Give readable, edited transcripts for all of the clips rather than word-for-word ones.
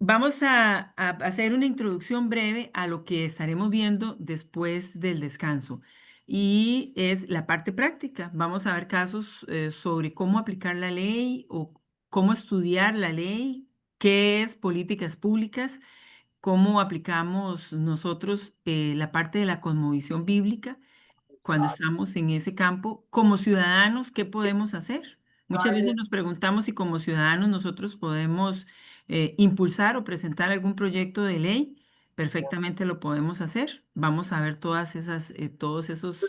Vamos a hacer una introducción breve a lo que estaremos viendo después del descanso. Y es la parte práctica. Vamos a ver casos sobre cómo aplicar la ley o cómo estudiar la ley, qué es políticas públicas, cómo aplicamos nosotros la parte de la cosmovisión bíblica cuando estamos en ese campo, como ciudadanos, ¿qué podemos hacer? Muchas veces nos preguntamos si como ciudadanos nosotros podemos impulsar o presentar algún proyecto de ley. Perfectamente lo podemos hacer. Vamos a ver todos esos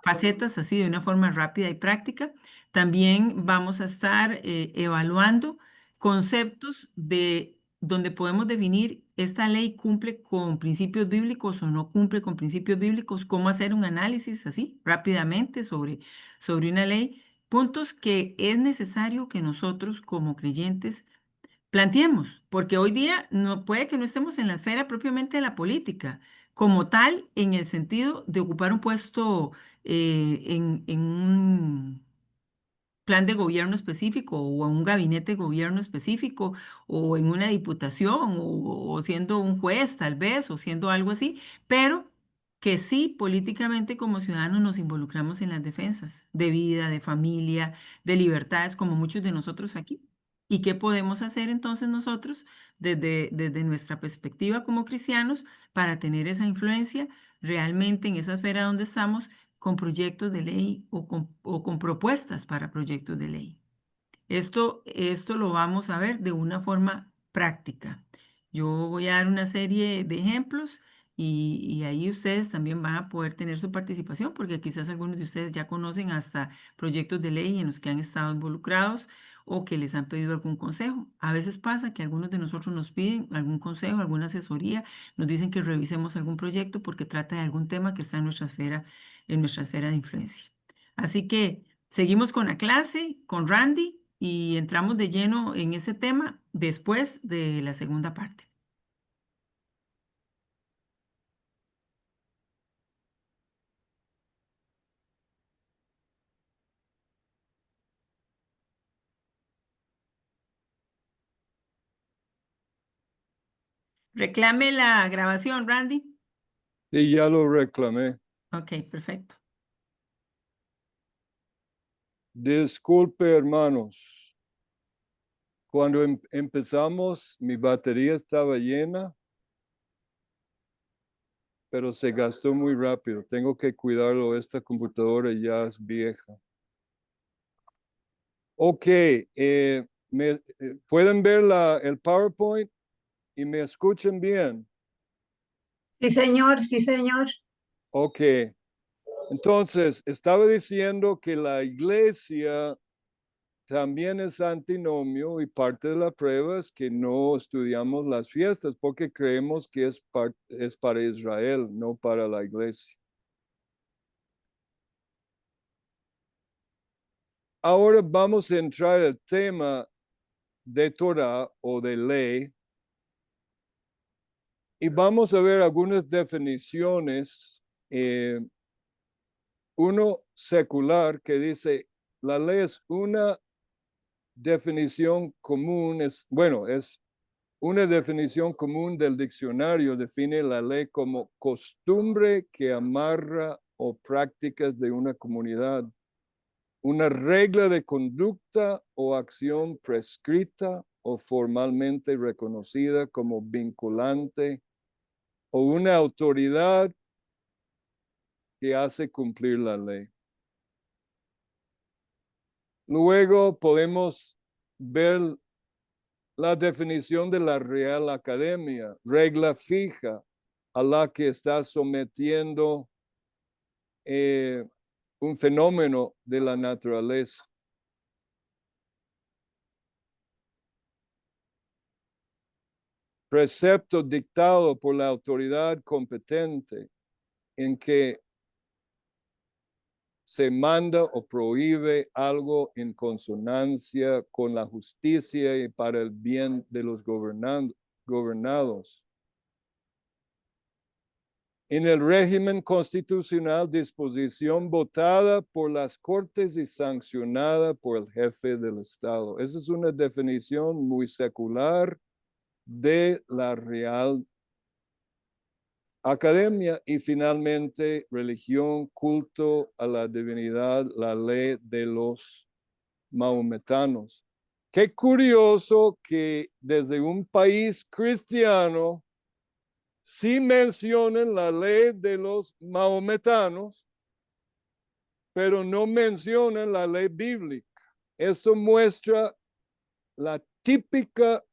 facetas así de una forma rápida y práctica. También vamos a estar evaluando conceptos de donde podemos definir esta ley cumple con principios bíblicos o no cumple con principios bíblicos, cómo hacer un análisis así rápidamente sobre una ley, puntos que es necesario que nosotros como creyentes planteemos, porque hoy día no puede que no estemos en la esfera propiamente de la política, como tal, en el sentido de ocupar un puesto en un plan de gobierno específico o en un gabinete de gobierno específico o en una diputación o siendo un juez tal vez o siendo algo así, pero que sí políticamente como ciudadanos nos involucramos en las defensas de vida, de familia, de libertades como muchos de nosotros aquí. ¿Y qué podemos hacer entonces nosotros desde nuestra perspectiva como cristianos para tener esa influencia realmente en esa esfera donde estamos con proyectos de ley o con propuestas para proyectos de ley? Esto lo vamos a ver de una forma práctica. Yo voy a dar una serie de ejemplos y ahí ustedes también van a poder tener su participación, porque quizás algunos de ustedes ya conocen hasta proyectos de ley en los que han estado involucrados o que les han pedido algún consejo. A veces pasa que algunos de nosotros nos piden algún consejo, alguna asesoría, nos dicen que revisemos algún proyecto porque trata de algún tema que está en nuestra esfera de influencia. Así que seguimos con la clase, con Randy, y entramos de lleno en ese tema después de la segunda parte. Reclame la grabación, Randy. Y ya lo reclamé. Ok, perfecto. Disculpe, hermanos. Cuando empezamos, mi batería estaba llena, pero se gastó muy rápido. Tengo que cuidarlo. Esta computadora ya es vieja. Ok, ¿pueden ver el PowerPoint y me escuchan bien? Sí, señor, sí, señor. Ok, entonces estaba diciendo que la iglesia también es antinomio y parte de la prueba es que no estudiamos las fiestas porque creemos que es para Israel, no para la iglesia. Ahora vamos a entrar al tema de Torah o de ley y vamos a ver algunas definiciones. Uno secular que dice la ley es una definición común, es una definición común del diccionario, define la ley como costumbre que amarra o prácticas de una comunidad, una regla de conducta o acción prescrita o formalmente reconocida como vinculante o una autoridad que hace cumplir la ley. Luego podemos ver la definición de la Real Academia, regla fija a la que está sometiendo un fenómeno de la naturaleza. Precepto dictado por la autoridad competente en que se manda o prohíbe algo en consonancia con la justicia y para el bien de los gobernados. En el régimen constitucional, disposición votada por las Cortes y sancionada por el jefe del Estado. Esa es una definición muy secular de la Real Academia y finalmente religión, culto a la divinidad, la ley de los maometanos. Qué curioso que desde un país cristiano sí mencionan la ley de los maometanos, pero no mencionan la ley bíblica. Eso muestra la típica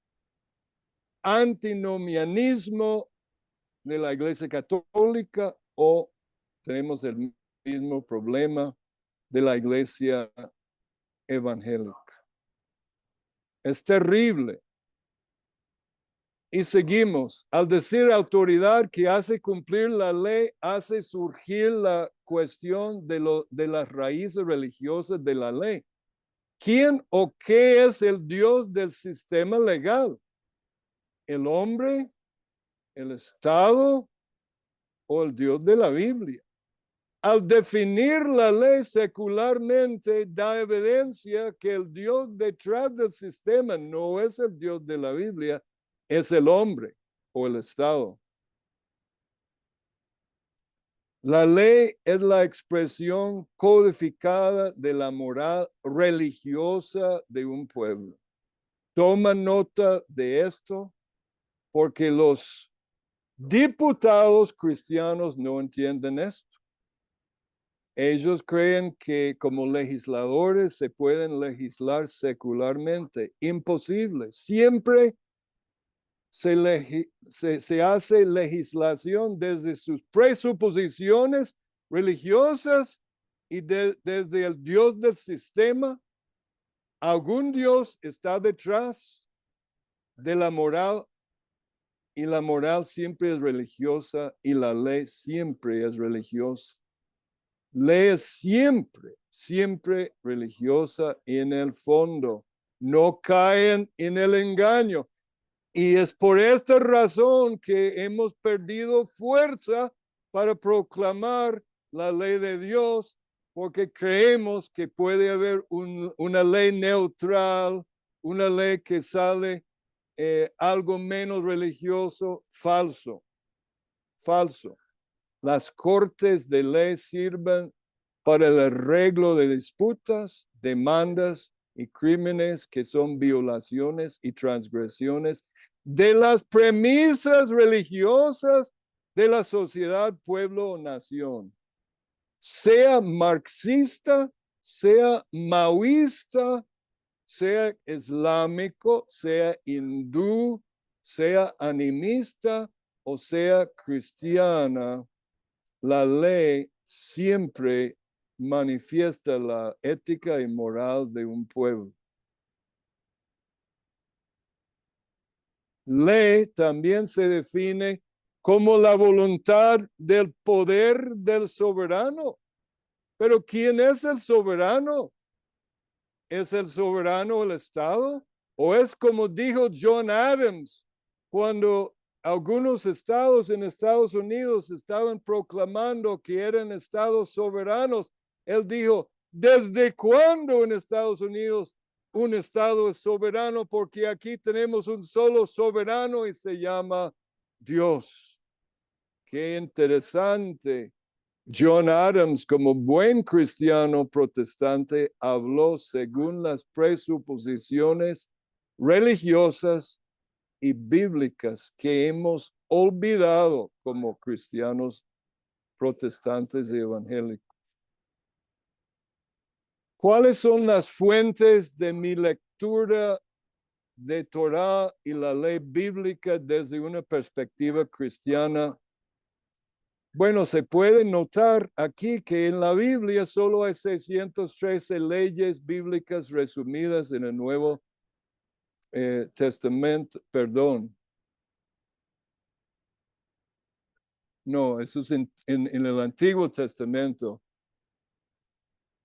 antinomianismo de la Iglesia Católica, o tenemos el mismo problema de la Iglesia evangélica. Es terrible. Y seguimos. Al decir autoridad que hace cumplir la ley, hace surgir la cuestión de las raíces religiosas de la ley. ¿Quién o qué es el Dios del sistema legal? ¿El hombre, el Estado o el Dios de la Biblia? Al definir la ley secularmente, da evidencia que el Dios detrás del sistema no es el Dios de la Biblia, es el hombre o el Estado. La ley es la expresión codificada de la moral religiosa de un pueblo. Toma nota de esto porque los diputados cristianos no entienden esto. Ellos creen que como legisladores se pueden legislar secularmente. Imposible. Siempre se hace legislación desde sus presuposiciones religiosas y desde el Dios del sistema. Algún Dios está detrás de la moral y la moral siempre es religiosa y la ley siempre es religiosa. Ley es siempre religiosa en el fondo. No caen en el engaño. Y es por esta razón que hemos perdido fuerza para proclamar la ley de Dios, porque creemos que puede haber una ley neutral, una ley que sale algo menos religioso. Falso. Las cortes de ley sirven para el arreglo de disputas, demandas y crímenes que son violaciones y transgresiones de las premisas religiosas de la sociedad, pueblo o nación. Sea marxista, sea maoísta, sea islámico, sea hindú, sea animista o sea cristiana, la ley siempre manifiesta la ética y moral de un pueblo. Ley también se define como la voluntad del poder del soberano. Pero ¿quién es el soberano? ¿Es el soberano el Estado? ¿O es como dijo John Adams cuando algunos estados en Estados Unidos estaban proclamando que eran estados soberanos? Él dijo, ¿desde cuándo en Estados Unidos un estado es soberano? Porque aquí tenemos un solo soberano y se llama Dios. Qué interesante. John Adams, como buen cristiano protestante, habló según las presuposiciones religiosas y bíblicas que hemos olvidado como cristianos protestantes y evangélicos. ¿Cuáles son las fuentes de mi lectura de Torah y la ley bíblica desde una perspectiva cristiana? Bueno, se puede notar aquí que en la Biblia solo hay 613 leyes bíblicas resumidas en el Nuevo Testamento, perdón. No, eso es en el Antiguo Testamento.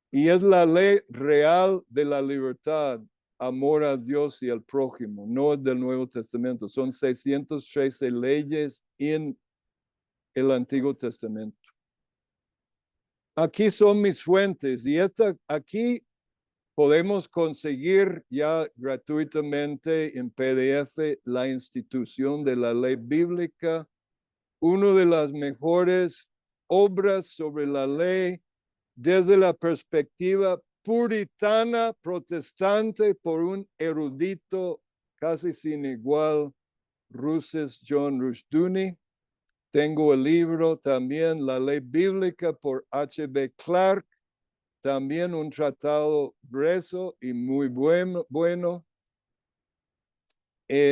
Y es la ley real de la libertad, amor a Dios y al prójimo, no es del Nuevo Testamento. Son 613 leyes en el Antiguo Testamento. Aquí son mis fuentes y aquí podemos conseguir ya gratuitamente en PDF la institución de la ley bíblica, una de las mejores obras sobre la ley desde la perspectiva puritana protestante por un erudito casi sin igual, John Rushdoony. Tengo el libro también, La Ley Bíblica por H.B. Clark, también un tratado grueso y muy bueno.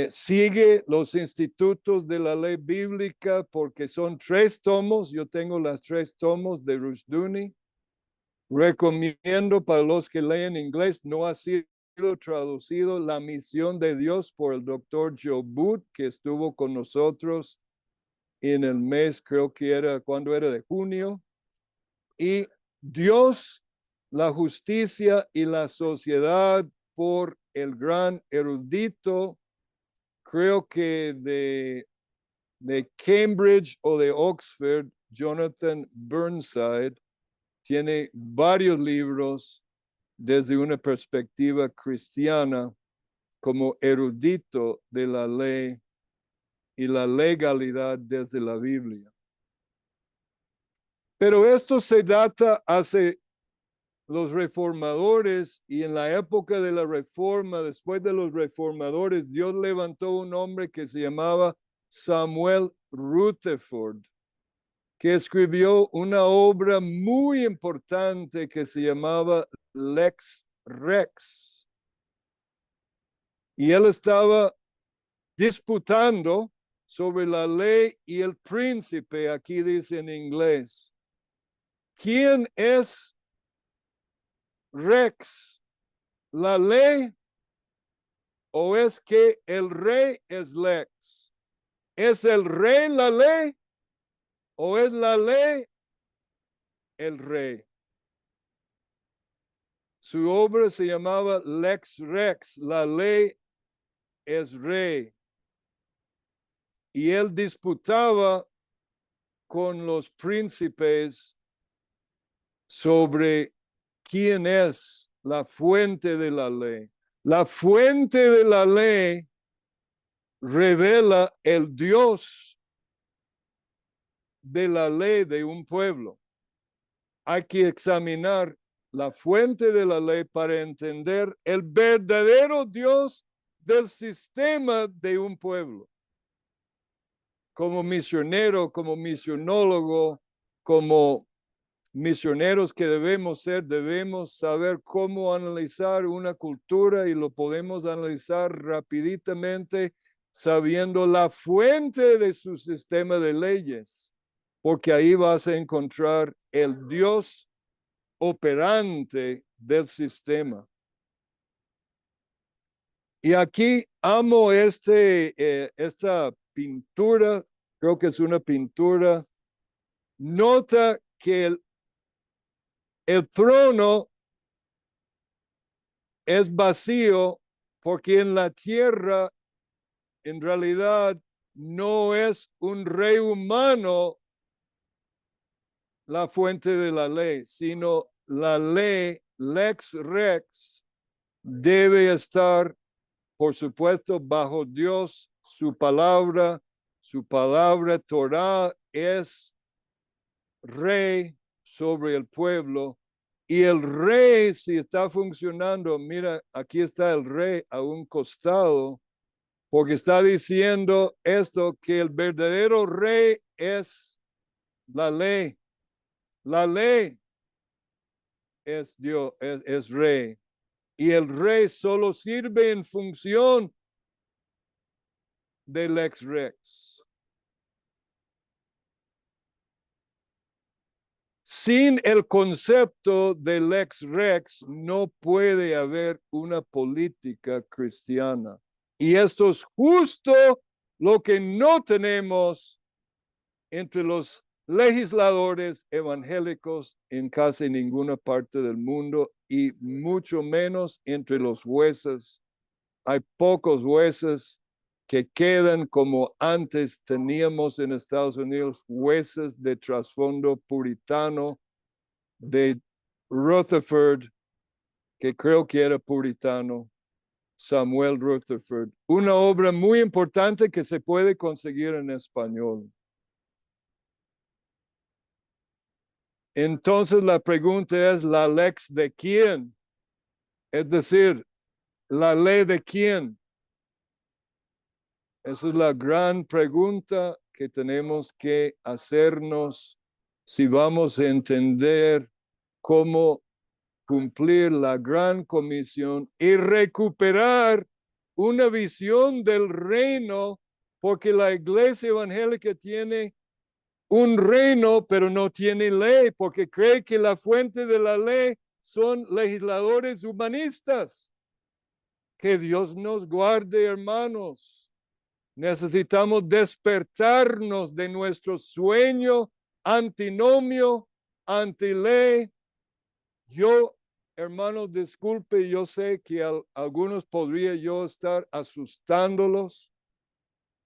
Sigue los institutos de la ley bíblica porque son 3 tomos. Yo tengo las 3 tomos de Rushdoony. Recomiendo para los que leen inglés, no ha sido traducido, La Misión de Dios por el doctor Joe Booth, que estuvo con nosotros en el mes, creo que era, cuando era de junio. Y Dios, la justicia y la sociedad por el gran erudito, creo que de Cambridge o de Oxford, Jonathan Burnside, tiene varios libros desde una perspectiva cristiana como erudito de la ley y la legalidad desde la Biblia. Pero esto se data hace los reformadores, y en la época de la reforma, después de los reformadores, Dios levantó un hombre que se llamaba Samuel Rutherford, que escribió una obra muy importante que se llamaba Lex Rex. Y él estaba disputando sobre la ley y el príncipe, aquí dice en inglés. ¿Quién es Rex? ¿La ley o es que el rey es Lex? ¿Es el rey la ley o es la ley el rey? Su obra se llamaba Lex Rex, la ley es rey. Y él disputaba con los príncipes sobre quién es la fuente de la ley. La fuente de la ley revela el Dios de la ley de un pueblo. Hay que examinar la fuente de la ley para entender el verdadero Dios del sistema de un pueblo. Como misionero, como misionólogo, como misioneros que debemos ser, debemos saber cómo analizar una cultura, y lo podemos analizar rapiditamente sabiendo la fuente de su sistema de leyes, porque ahí vas a encontrar el Dios operante del sistema. Y aquí amo esta pintura, creo que es una pintura. Nota que el trono es vacío porque en la tierra en realidad no es un rey humano la fuente de la ley, sino la ley, Lex Rex, debe estar, por supuesto, bajo Dios. Su palabra Torah, es rey sobre el pueblo. Y el rey, si está funcionando, mira, aquí está el rey a un costado, porque está diciendo esto, que el verdadero rey es la ley. La ley es Dios, es rey. Y el rey solo sirve en función del Lex Rex. Sin el concepto del Lex Rex no puede haber una política cristiana. Y esto es justo lo que no tenemos entre los legisladores evangélicos en casi ninguna parte del mundo, y mucho menos entre los jueces. Hay pocos jueces que quedan como antes teníamos en Estados Unidos, jueces de trasfondo puritano, de Rutherford, que creo que era puritano, Samuel Rutherford. Una obra muy importante que se puede conseguir en español. Entonces la pregunta es, ¿la lex de quién? Es decir, ¿la ley de quién? Esa es la gran pregunta que tenemos que hacernos si vamos a entender cómo cumplir la gran comisión y recuperar una visión del reino, porque la iglesia evangélica tiene un reino, pero no tiene ley, porque cree que la fuente de la ley son legisladores humanistas. Que Dios nos guarde, hermanos. Necesitamos despertarnos de nuestro sueño antinomio, antiley. Yo, hermanos, disculpe, yo sé que algunos podría yo estar asustándolos,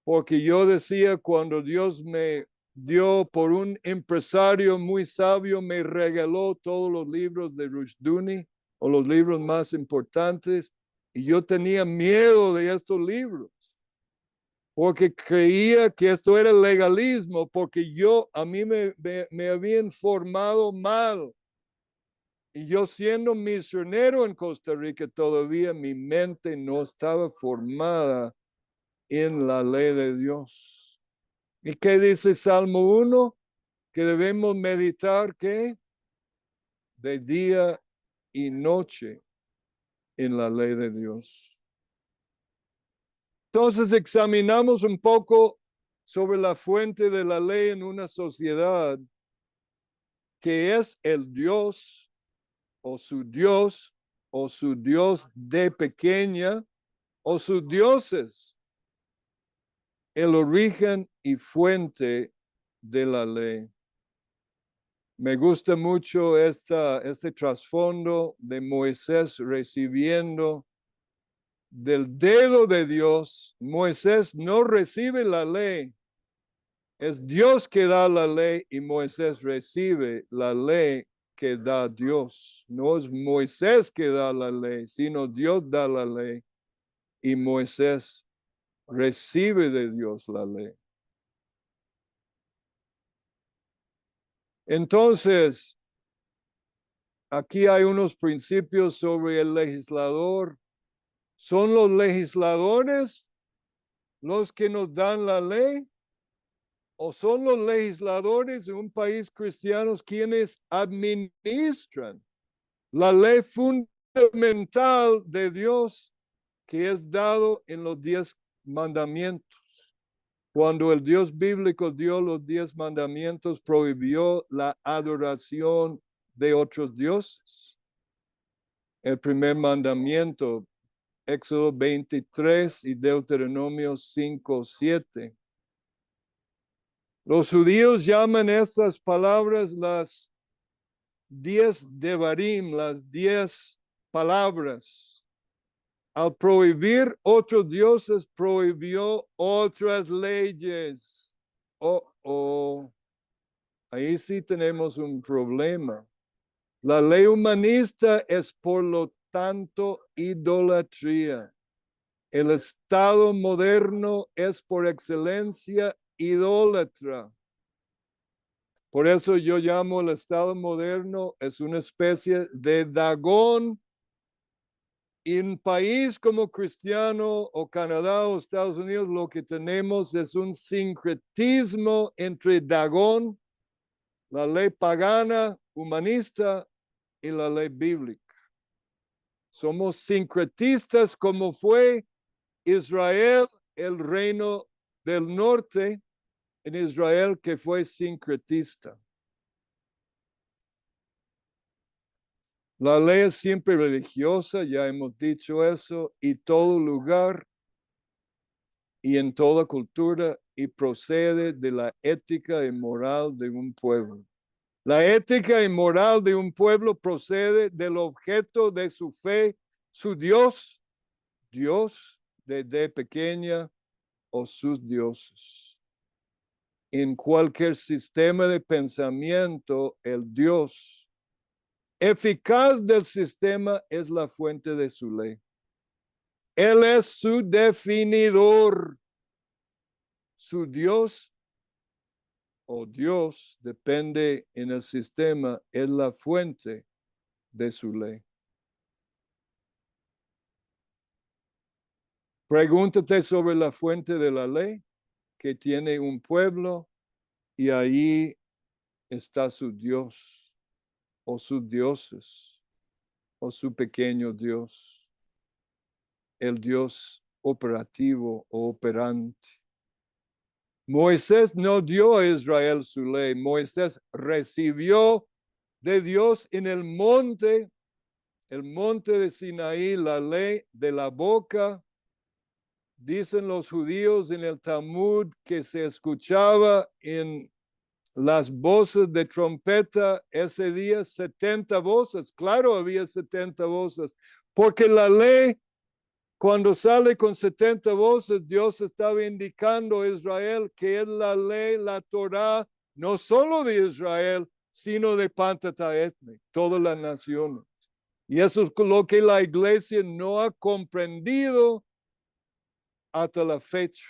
porque yo decía cuando Dios me dio por un empresario muy sabio, me regaló todos los libros de Rushduni o los libros más importantes, y yo tenía miedo de estos libros, porque creía que esto era legalismo, porque a mí me habían formado mal. Y yo siendo misionero en Costa Rica, todavía mi mente no estaba formada en la ley de Dios. ¿Y qué dice Salmo 1? Que debemos meditar, ¿qué? De día y noche en la ley de Dios. Entonces examinamos un poco sobre la fuente de la ley en una sociedad que es el Dios o su Dios de pequeña o sus dioses, el origen y fuente de la ley. Me gusta mucho este trasfondo de Moisés recibiendo del dedo de Dios. Moisés no recibe la ley, es Dios que da la ley y Moisés recibe la ley que da Dios. No es Moisés que da la ley, sino Dios da la ley y Moisés recibe de Dios la ley. Entonces, aquí hay unos principios sobre el legislador. ¿Son los legisladores los que nos dan la ley? ¿O son los legisladores de un país cristiano quienes administran la ley fundamental de Dios que es dado en los 10 mandamientos? Cuando el Dios bíblico dio los 10 mandamientos, prohibió la adoración de otros dioses. El primer mandamiento, Éxodo 23 y Deuteronomio 5:7. Los judíos llaman estas palabras las 10 devarim, las 10 palabras. Al prohibir otros dioses, prohibió otras leyes. Ahí sí tenemos un problema. La ley humanista es por lo tanto idolatría. El Estado moderno es por excelencia idólatra. Por eso yo llamo el Estado moderno, es una especie de Dagón. En un país como cristiano o Canadá o Estados Unidos, lo que tenemos es un sincretismo entre Dagón, la ley pagana, humanista, y la ley bíblica. Somos sincretistas como fue Israel, el reino del norte en Israel que fue sincretista. La ley es siempre religiosa, ya hemos dicho eso, y todo lugar y en toda cultura, y procede de la ética y moral de un pueblo. La ética y moral de un pueblo procede del objeto de su fe, su Dios, Dios desde pequeña o sus dioses. En cualquier sistema de pensamiento, el Dios eficaz del sistema es la fuente de su ley. Él es su definidor. Su Dios o Dios, depende en el sistema, es la fuente de su ley. Pregúntate sobre la fuente de la ley que tiene un pueblo y ahí está su Dios o sus dioses o su pequeño Dios, el Dios operativo o operante. Moisés no dio a Israel su ley. Moisés recibió de Dios en el monte de Sinaí, la ley de la boca. Dicen los judíos en el Talmud que se escuchaba en las voces de trompeta ese día 70 voces. Claro, había 70 voces, porque la ley, cuando sale con 70 voces, Dios estaba indicando a Israel que es la ley, la Torá, no solo de Israel, sino de Pantataetne, todas las naciones. Y eso es lo que la iglesia no ha comprendido hasta la fecha.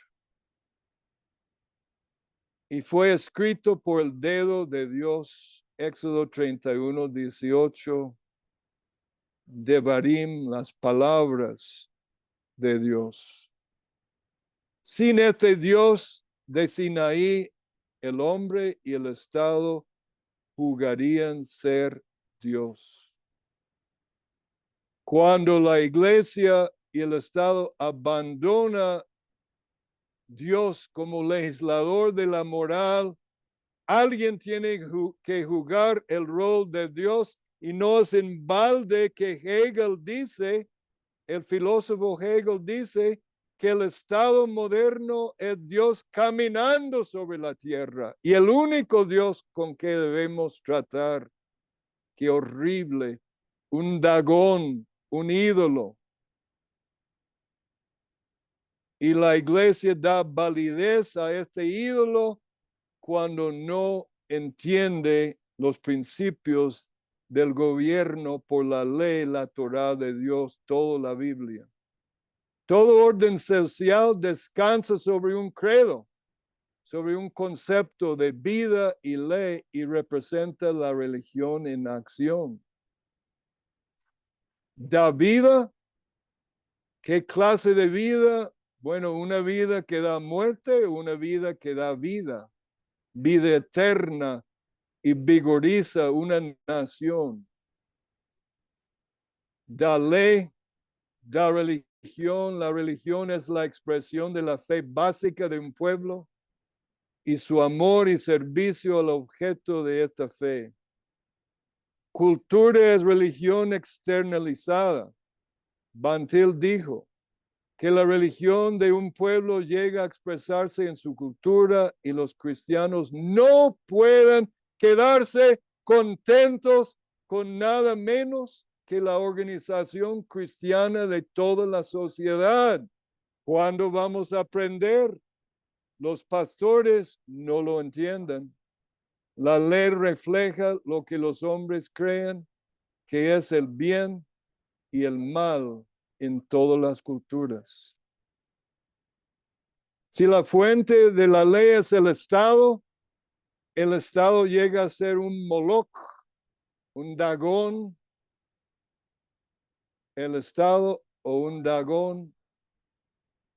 Y fue escrito por el dedo de Dios, Éxodo 31, 18, Devarim, las palabras de Dios. Sin este Dios de Sinaí, el hombre y el Estado jugarían ser Dios. Cuando la iglesia y el Estado abandona Dios como legislador de la moral, alguien tiene que jugar el rol de Dios, y no es en balde que Hegel dice, el filósofo Hegel dice, que el Estado moderno es Dios caminando sobre la tierra y el único Dios con que debemos tratar. Qué horrible, un Dagón, un ídolo. Y la iglesia da validez a este ídolo cuando no entiende los principios del gobierno por la ley, la Torá de Dios, toda la Biblia. Todo orden social descansa sobre un credo, sobre un concepto de vida y ley, y representa la religión en acción. ¿Da vida? ¿Qué clase de vida? Bueno, una vida que da muerte, una vida que da vida, vida eterna, y vigoriza una nación. Da ley, da religión. La religión es la expresión de la fe básica de un pueblo y su amor y servicio al objeto de esta fe. Cultura es religión externalizada. Bantil dijo que la religión de un pueblo llega a expresarse en su cultura, y los cristianos no pueden quedarse contentos con nada menos que la organización cristiana de toda la sociedad. ¿Cuándo vamos a aprender? Los pastores no lo entienden. La ley refleja lo que los hombres creen que es el bien y el mal en todas las culturas. Si la fuente de la ley es el Estado llega a ser un Moloch, un Dagón, el Estado, o un Dagón,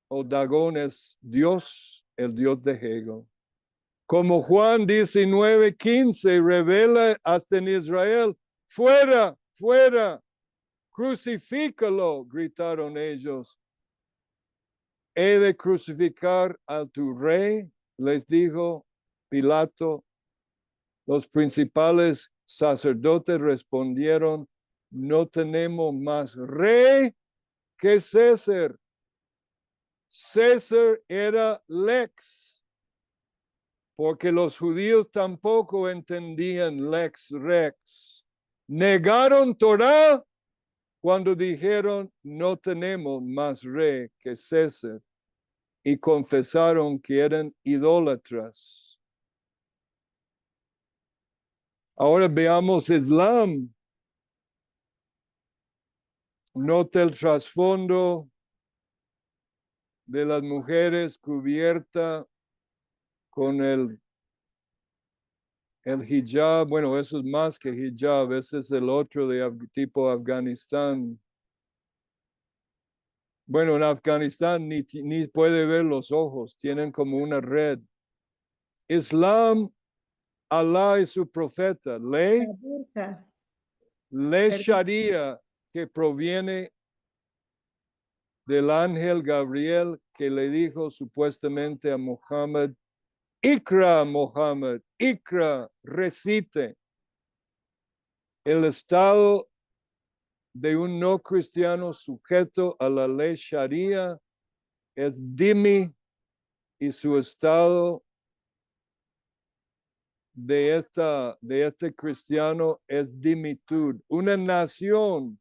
o Dagón es Dios, el Dios de Hegel. Como Juan 19:15 revela hasta en Israel, fuera, fuera, crucifícalo, gritaron ellos. He de crucificar a tu rey, les dijo Pilato. Los principales sacerdotes respondieron, no tenemos más rey que César. César era lex, porque los judíos tampoco entendían lex rex. Negaron Torá cuando dijeron, no tenemos más rey que César, y confesaron que eran idólatras. Ahora veamos Islam. Nota el trasfondo de las mujeres cubierta con el hijab. Bueno, eso es más que hijab, ese es el otro de tipo Afganistán. Bueno, en Afganistán ni puede ver los ojos, tienen como una red. Islam, Allah y su profeta, ley La burka. Perdón. Sharia, que proviene del ángel Gabriel que le dijo supuestamente a Muhammad, Ikra, Muhammad, Ikra, recite. El estado de un no cristiano sujeto a la ley Sharia es dhimmi, y su estado de este cristiano es dhimmitud. Una nación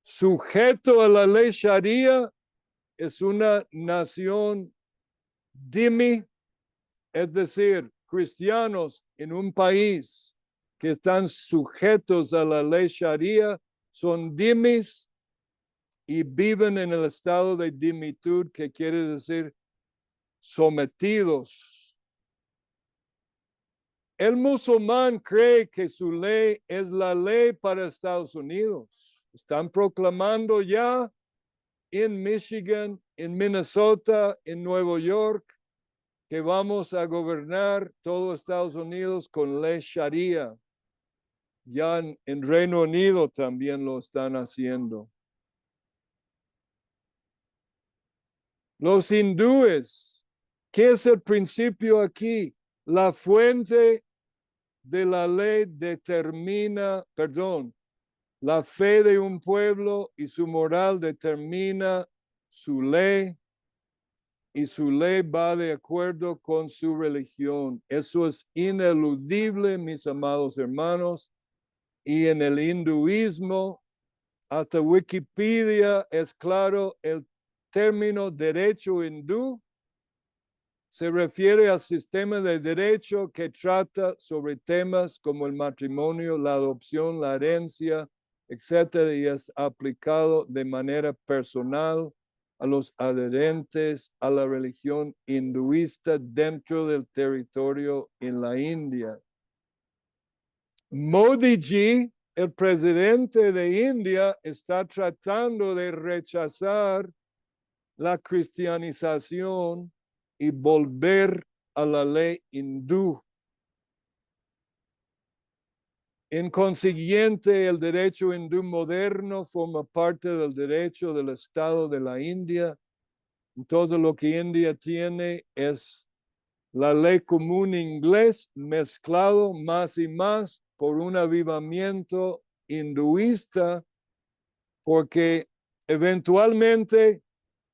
sujeto a la ley Sharia es una nación dhimmi, es decir, cristianos en un país que están sujetos a la ley Sharia son dhimmis y viven en el estado de dhimmitud, que quiere decir sometidos. El musulmán cree que su ley es la ley para Estados Unidos. Están proclamando ya en Michigan, en Minnesota, en Nueva York, que vamos a gobernar todo Estados Unidos con ley Sharia. Ya en Reino Unido también lo están haciendo. Los hindúes, ¿qué es el principio aquí? La fuente de la ley determina, la fe de un pueblo y su moral determina su ley, y su ley va de acuerdo con su religión. Eso es ineludible, mis amados hermanos, y en el hinduismo, hasta Wikipedia es claro, el término derecho hindú se refiere al sistema de derecho que trata sobre temas como el matrimonio, la adopción, la herencia, etcétera, y es aplicado de manera personal a los adherentes a la religión hinduista dentro del territorio en la India. Modi Ji, el presidente de India, está tratando de rechazar la cristianización y volver a la ley hindú. En consiguiente, el derecho hindú moderno forma parte del derecho del Estado de la India. Entonces, lo que India tiene es la ley común inglés mezclado más y más por un avivamiento hinduista, porque eventualmente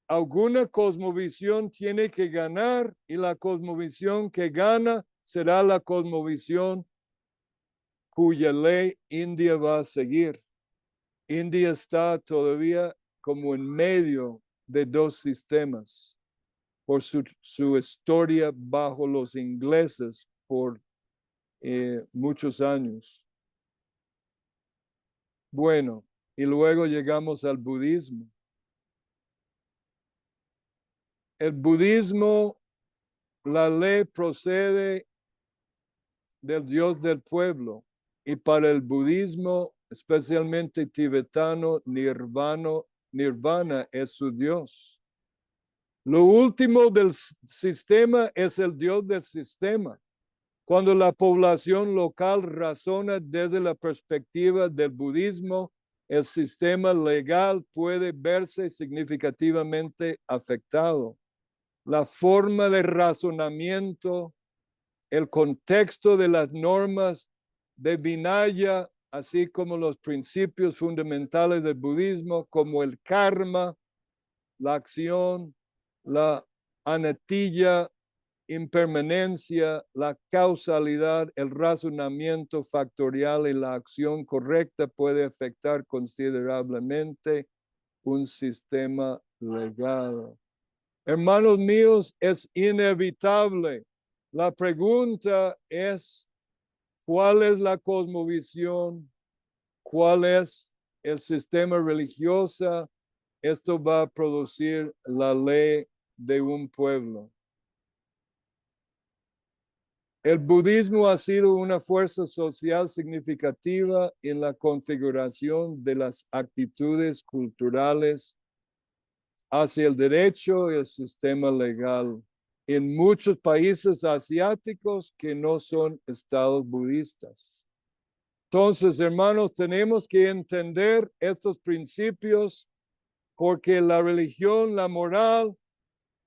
alguna cosmovisión tiene que ganar, y la cosmovisión que gana será la cosmovisión cuya ley India va a seguir. India está todavía como en medio de dos sistemas por su historia bajo los ingleses por muchos años. Bueno, y luego llegamos al budismo. El budismo, la ley procede del Dios del pueblo, y para el budismo, especialmente tibetano, Nirvana es su Dios. Lo último del sistema es el Dios del sistema. Cuando la población local razona desde la perspectiva del budismo, el sistema legal puede verse significativamente afectado. La forma de razonamiento, el contexto de las normas de Vinaya, así como los principios fundamentales del budismo, como el karma, la acción, la anatilla, impermanencia, la causalidad, el razonamiento factorial y la acción correcta puede afectar considerablemente un sistema legal. Hermanos míos, es inevitable. La pregunta es, ¿cuál es la cosmovisión? ¿Cuál es el sistema religioso, esto va a producir la ley de un pueblo. El budismo ha sido una fuerza social significativa en la configuración de las actitudes culturales hacia el derecho y el sistema legal en muchos países asiáticos que no son estados budistas. Entonces, hermanos, tenemos que entender estos principios porque la religión, la moral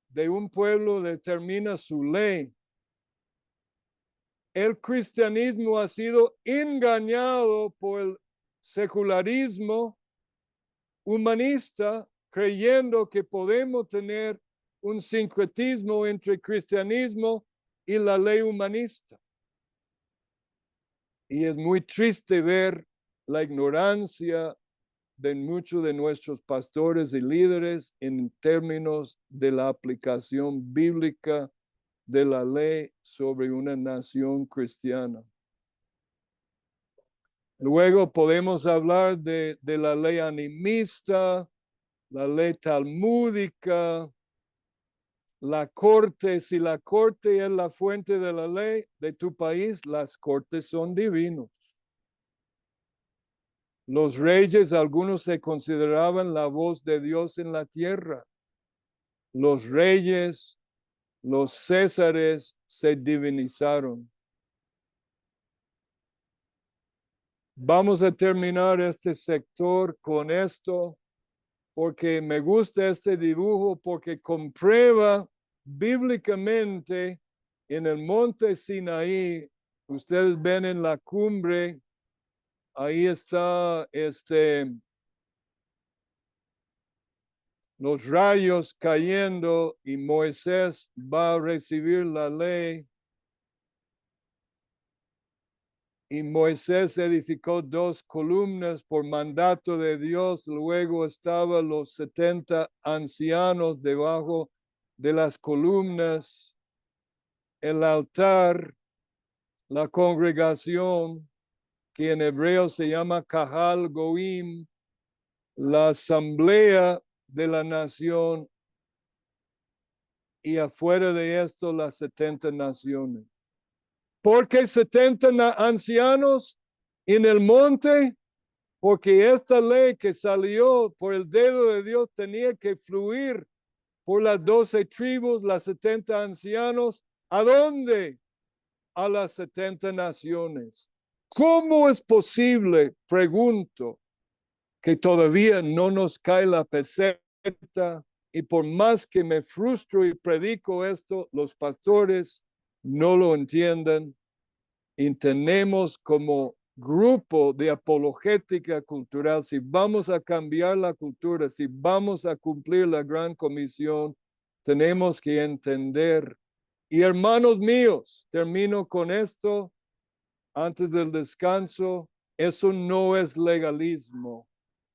de un pueblo determina su ley. El cristianismo ha sido engañado por el secularismo humanista, creyendo que podemos tener un sincretismo entre cristianismo y la ley humanista. Y es muy triste ver la ignorancia de muchos de nuestros pastores y líderes en términos de la aplicación bíblica de la ley sobre una nación cristiana. Luego podemos hablar de la ley animista, la ley talmúdica, la corte. Si la corte es la fuente de la ley de tu país, las cortes son divinos. Los reyes, algunos se consideraban la voz de Dios en la tierra. Los reyes, los césares se divinizaron. Vamos a terminar este sector con esto, porque me gusta este dibujo, porque comprueba bíblicamente en el monte Sinaí. Ustedes ven en la cumbre, ahí está los rayos cayendo y Moisés va a recibir la ley. Y Moisés edificó 2 columnas por mandato de Dios. Luego estaban los 70 ancianos debajo de las columnas, el altar, la congregación, que en hebreo se llama Kahal Goim, la asamblea de la nación, y afuera de esto las 70 naciones. ¿Por qué 70 ancianos en el monte? Porque esta ley que salió por el dedo de Dios tenía que fluir por las 12 tribus, las 70 ancianos. ¿A dónde? A las 70 naciones. ¿Cómo es posible, pregunto, que todavía no nos cae la peseta? Y por más que me frustro y predico esto, los pastores no lo entienden. Y tenemos como grupo de apologética cultural, si vamos a cambiar la cultura, si vamos a cumplir la gran comisión, tenemos que entender. Y hermanos míos, termino con esto antes del descanso, eso no es legalismo.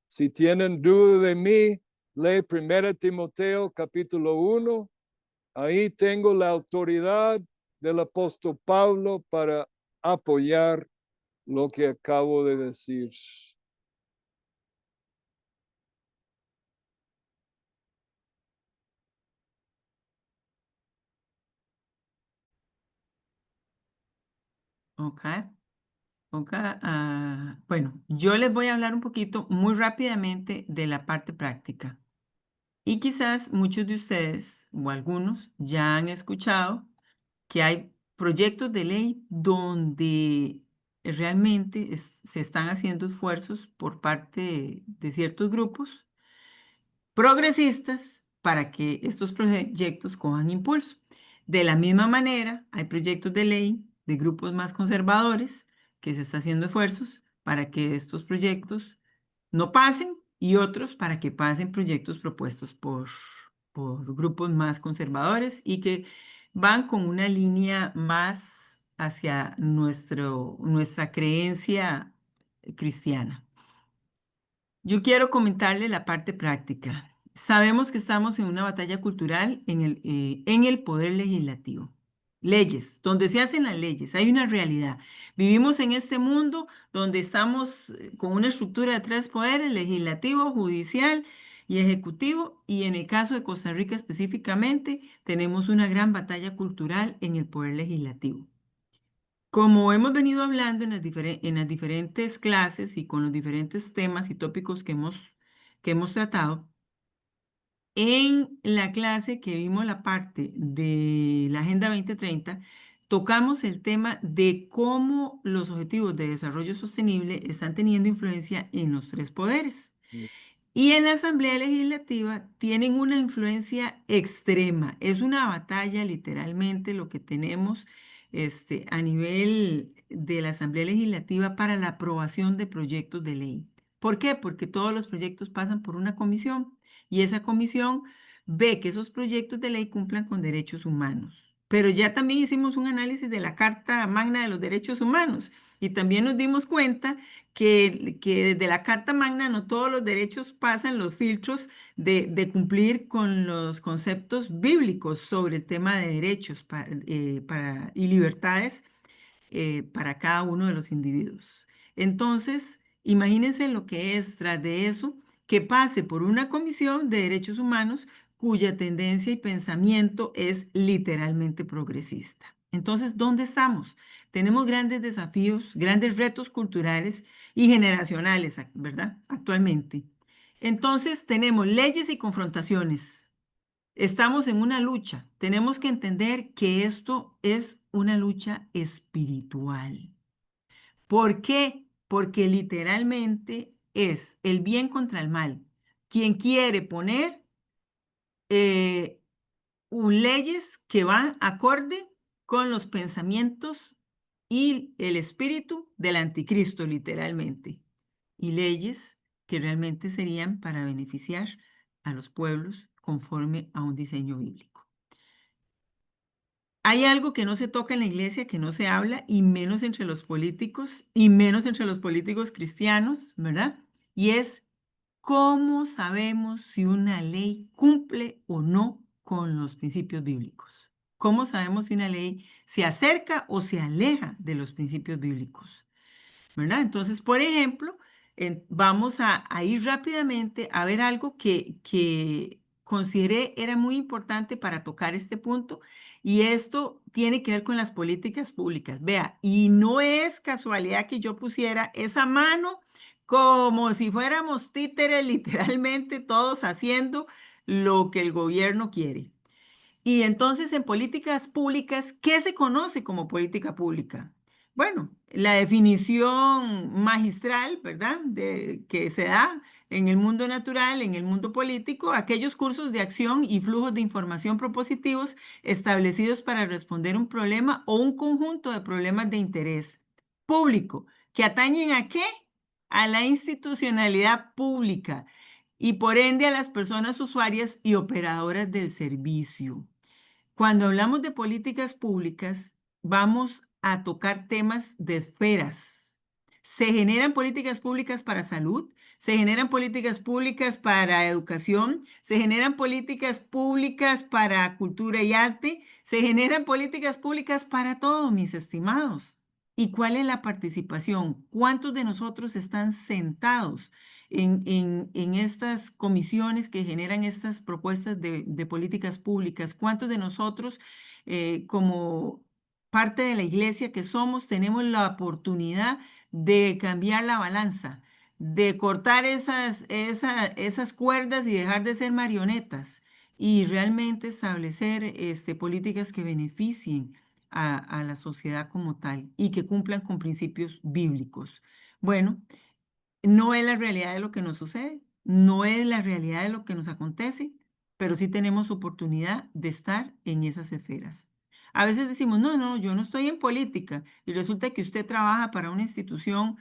Si tienen duda de mí, lee 1 Timoteo capítulo 1. Ahí tengo la autoridad del apóstol Pablo para apoyar lo que acabo de decir. Ok. Bueno, yo les voy a hablar un poquito muy rápidamente de la parte práctica. Y quizás muchos de ustedes o algunos ya han escuchado que hay proyectos de ley donde realmente se están haciendo esfuerzos por parte de ciertos grupos progresistas para que estos proyectos cojan impulso. De la misma manera, hay proyectos de ley de grupos más conservadores que se está haciendo esfuerzos para que estos proyectos no pasen y otros para que pasen proyectos propuestos por grupos más conservadores y que van con una línea más hacia nuestra creencia cristiana. Yo quiero comentarle la parte práctica. Sabemos que estamos en una batalla cultural en el poder legislativo. leyes, donde se hacen las leyes, hay una realidad. Vivimos en este mundo donde estamos con una estructura de tres poderes, legislativo, judicial y ejecutivo, y en el caso de Costa Rica específicamente, tenemos una gran batalla cultural en el poder legislativo. Como hemos venido hablando en las diferentes clases y con los diferentes temas y tópicos que hemos tratado, en la clase que vimos la parte de la Agenda 2030, tocamos el tema de cómo los objetivos de desarrollo sostenible están teniendo influencia en los tres poderes. Mm. Y en la Asamblea Legislativa tienen una influencia extrema. Es una batalla literalmente lo que tenemos a nivel de la Asamblea Legislativa para la aprobación de proyectos de ley. ¿Por qué? Porque todos los proyectos pasan por una comisión y esa comisión ve que esos proyectos de ley cumplan con derechos humanos. Pero ya también hicimos un análisis de la Carta Magna de los Derechos Humanos y también nos dimos cuenta que desde la Carta Magna no todos los derechos pasan los filtros de cumplir con los conceptos bíblicos sobre el tema de derechos y libertades para cada uno de los individuos. Entonces, imagínense lo que es tras de eso, que pase por una comisión de derechos humanos cuya tendencia y pensamiento es literalmente progresista. Entonces, ¿dónde estamos? Tenemos grandes desafíos, grandes retos culturales y generacionales, ¿verdad? Actualmente. Entonces, tenemos leyes y confrontaciones. Estamos en una lucha. Tenemos que entender que esto es una lucha espiritual. ¿Por qué? Porque literalmente es el bien contra el mal. Quien quiere poner eh, leyes que van acorde con los pensamientos y el espíritu del anticristo, literalmente. Y leyes que realmente serían para beneficiar a los pueblos conforme a un diseño bíblico. Hay algo que no se toca en la iglesia, que no se habla, y menos entre los políticos, y menos entre los políticos cristianos, ¿verdad? Y es cómo sabemos si una ley cumple o no con los principios bíblicos. ¿Cómo sabemos si una ley se acerca o se aleja de los principios bíblicos? ¿Verdad? Entonces, por ejemplo, vamos a ir rápidamente a ver algo que consideré era muy importante para tocar este punto, y esto tiene que ver con las políticas públicas. Vea, y no es casualidad que yo pusiera esa mano como si fuéramos títeres, literalmente todos haciendo lo que el gobierno quiere. Y entonces en políticas públicas, ¿qué se conoce como política pública? Bueno, la definición magistral, ¿verdad? Que se da en el mundo natural, en el mundo político, aquellos cursos de acción y flujos de información propositivos establecidos para responder un problema o un conjunto de problemas de interés público, que atañen ¿a qué? A la institucionalidad pública y por ende a las personas usuarias y operadoras del servicio. Cuando hablamos de políticas públicas, vamos a tocar temas de esferas. Se generan políticas públicas para salud, se generan políticas públicas para educación, se generan políticas públicas para cultura y arte, se generan políticas públicas para todo, mis estimados. ¿Y cuál es la participación? ¿Cuántos de nosotros están sentados en estas comisiones que generan estas propuestas de políticas públicas? ¿Cuántos de nosotros, como parte de la iglesia que somos, tenemos la oportunidad de cambiar la balanza, de cortar esas cuerdas y dejar de ser marionetas y realmente establecer políticas que beneficien a la sociedad como tal y que cumplan con principios bíblicos? Bueno, no es la realidad de lo que nos sucede, no es la realidad de lo que nos acontece, pero sí tenemos oportunidad de estar en esas esferas. A veces decimos, no, no, yo no estoy en política, y resulta que usted trabaja para una institución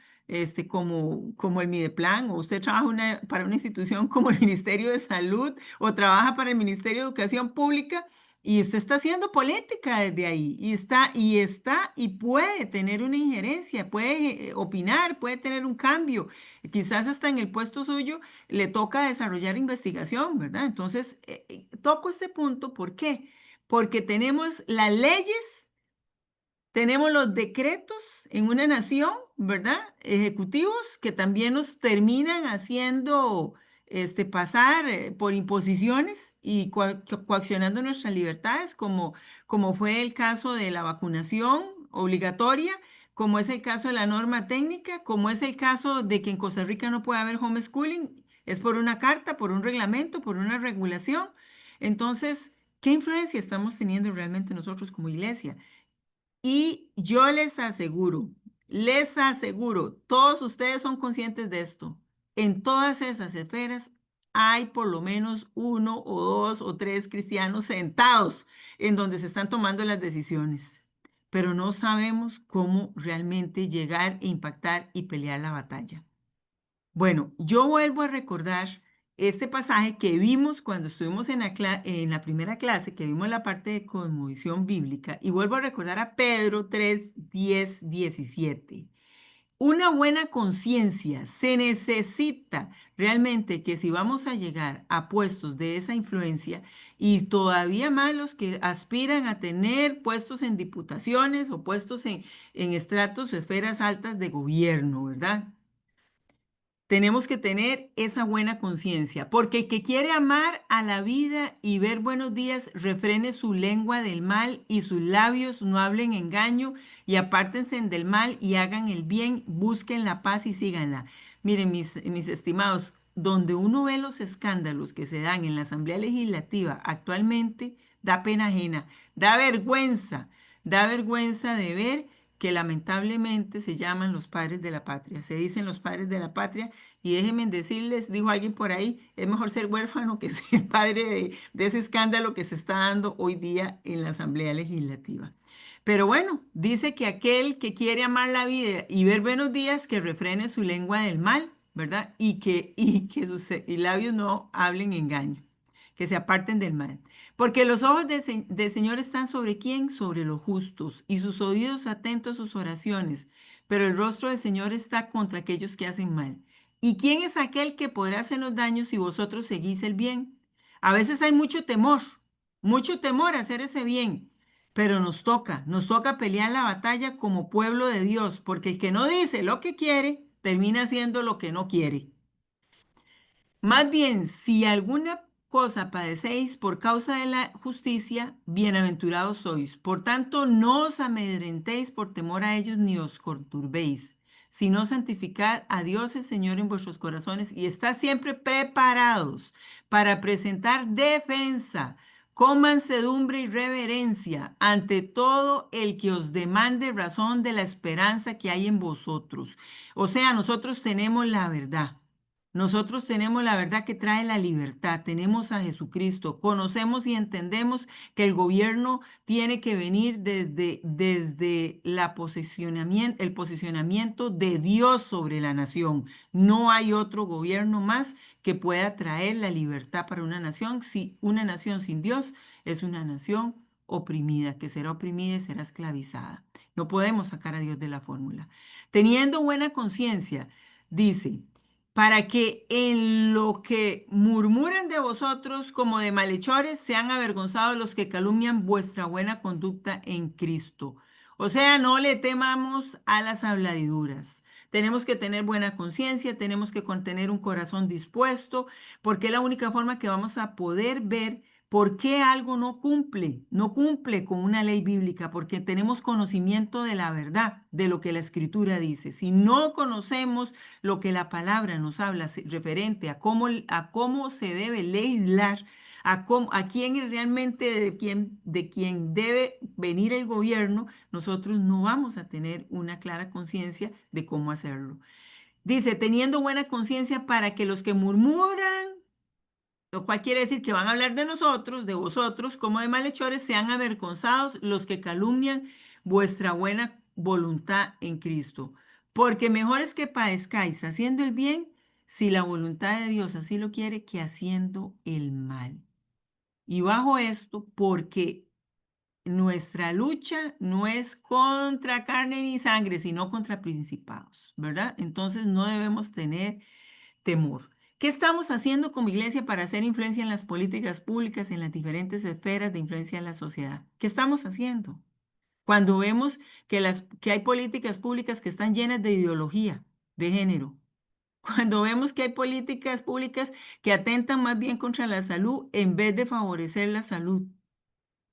como el Mideplan, o usted trabaja para una institución como el Ministerio de Salud, o trabaja para el Ministerio de Educación Pública, y usted está haciendo política desde ahí, y puede tener una injerencia, puede opinar, puede tener un cambio. Quizás hasta en el puesto suyo le toca desarrollar investigación, ¿verdad? Entonces, toco este punto, ¿por qué? Porque tenemos las leyes Tenemos los decretos en una nación, ¿verdad? Ejecutivos que también nos terminan haciendo pasar por imposiciones y coaccionando nuestras libertades, como fue el caso de la vacunación obligatoria, como es el caso de la norma técnica, como es el caso de que en Costa Rica no puede haber homeschooling, es por una carta, por un reglamento, por una regulación. Entonces, ¿qué influencia estamos teniendo realmente nosotros como iglesia? Y yo les aseguro, todos ustedes son conscientes de esto. En todas esas esferas hay por lo menos uno o dos o tres cristianos sentados en donde se están tomando las decisiones, pero no sabemos cómo realmente llegar e impactar y pelear la batalla. Bueno, yo vuelvo a recordar este pasaje que vimos cuando estuvimos en la primera clase, que vimos la parte de cosmovisión bíblica, y vuelvo a recordar a Pedro 3, 10, 17. Una buena conciencia se necesita realmente que si vamos a llegar a puestos de esa influencia y todavía más los que aspiran a tener puestos en diputaciones o puestos en estratos o esferas altas de gobierno, ¿verdad? Tenemos que tener esa buena conciencia, porque el que quiere amar a la vida y ver buenos días, refrene su lengua del mal y sus labios no hablen engaño y apártense del mal y hagan el bien, busquen la paz y síganla. Miren, mis estimados, donde uno ve los escándalos que se dan en la Asamblea Legislativa actualmente, da pena ajena, da vergüenza de ver que lamentablemente se llaman los padres de la patria, se dicen los padres de la patria y déjenme decirles, dijo alguien por ahí, es mejor ser huérfano que ser padre de ese escándalo que se está dando hoy día en la Asamblea Legislativa. Pero bueno, dice que aquel que quiere amar la vida y ver buenos días, que refrene su lengua del mal, ¿verdad? Y que sus labios no hablen engaño, que se aparten del mal. Porque los ojos del Señor están sobre quién? Sobre los justos, y sus oídos atentos a sus oraciones. Pero el rostro del Señor está contra aquellos que hacen mal. ¿Y quién es aquel que podrá hacernos daño si vosotros seguís el bien? A veces hay mucho temor a hacer ese bien, pero nos toca pelear la batalla como pueblo de Dios, porque el que no dice lo que quiere, termina haciendo lo que no quiere. Más bien, si alguna cosa padecéis por causa de la justicia, bienaventurados sois. Por tanto, no os amedrentéis por temor a ellos ni os conturbéis, sino santificad a Dios el Señor en vuestros corazones y estad siempre preparados para presentar defensa con mansedumbre y reverencia ante todo el que os demande razón de la esperanza que hay en vosotros. O sea, nosotros tenemos la verdad. Nosotros tenemos la verdad que trae la libertad, tenemos a Jesucristo, conocemos y entendemos que el gobierno tiene que venir desde el posicionamiento de Dios sobre la nación. No hay otro gobierno más que pueda traer la libertad para una nación. Si una nación sin Dios es una nación oprimida, que será oprimida y será esclavizada. No podemos sacar a Dios de la fórmula. Teniendo buena conciencia, dice para que en lo que murmuran de vosotros como de malhechores sean avergonzados los que calumnian vuestra buena conducta en Cristo. O sea, no le temamos a las habladiduras. Tenemos que tener buena conciencia, tenemos que contener un corazón dispuesto, porque es la única forma que vamos a poder ver por qué algo no cumple con una ley bíblica, porque tenemos conocimiento de la verdad, de lo que la Escritura dice. Si no conocemos lo que la palabra nos habla referente a cómo se debe legislar, a quién es realmente de quién debe venir el gobierno, nosotros no vamos a tener una clara conciencia de cómo hacerlo. Dice, teniendo buena conciencia para que los que murmuran, lo cual quiere decir que van a hablar de nosotros, de vosotros, como de malhechores, sean avergonzados los que calumnian vuestra buena voluntad en Cristo. Porque mejor es que padezcáis haciendo el bien, si la voluntad de Dios así lo quiere, que haciendo el mal. Y bajo esto, porque nuestra lucha no es contra carne ni sangre, sino contra principados, ¿verdad? Entonces no debemos tener temor. ¿Qué estamos haciendo como iglesia para hacer influencia en las políticas públicas, en las diferentes esferas de influencia en la sociedad? ¿Qué estamos haciendo? Cuando vemos que hay políticas públicas que están llenas de ideología de género. Cuando vemos que hay políticas públicas que atentan más bien contra la salud en vez de favorecer la salud,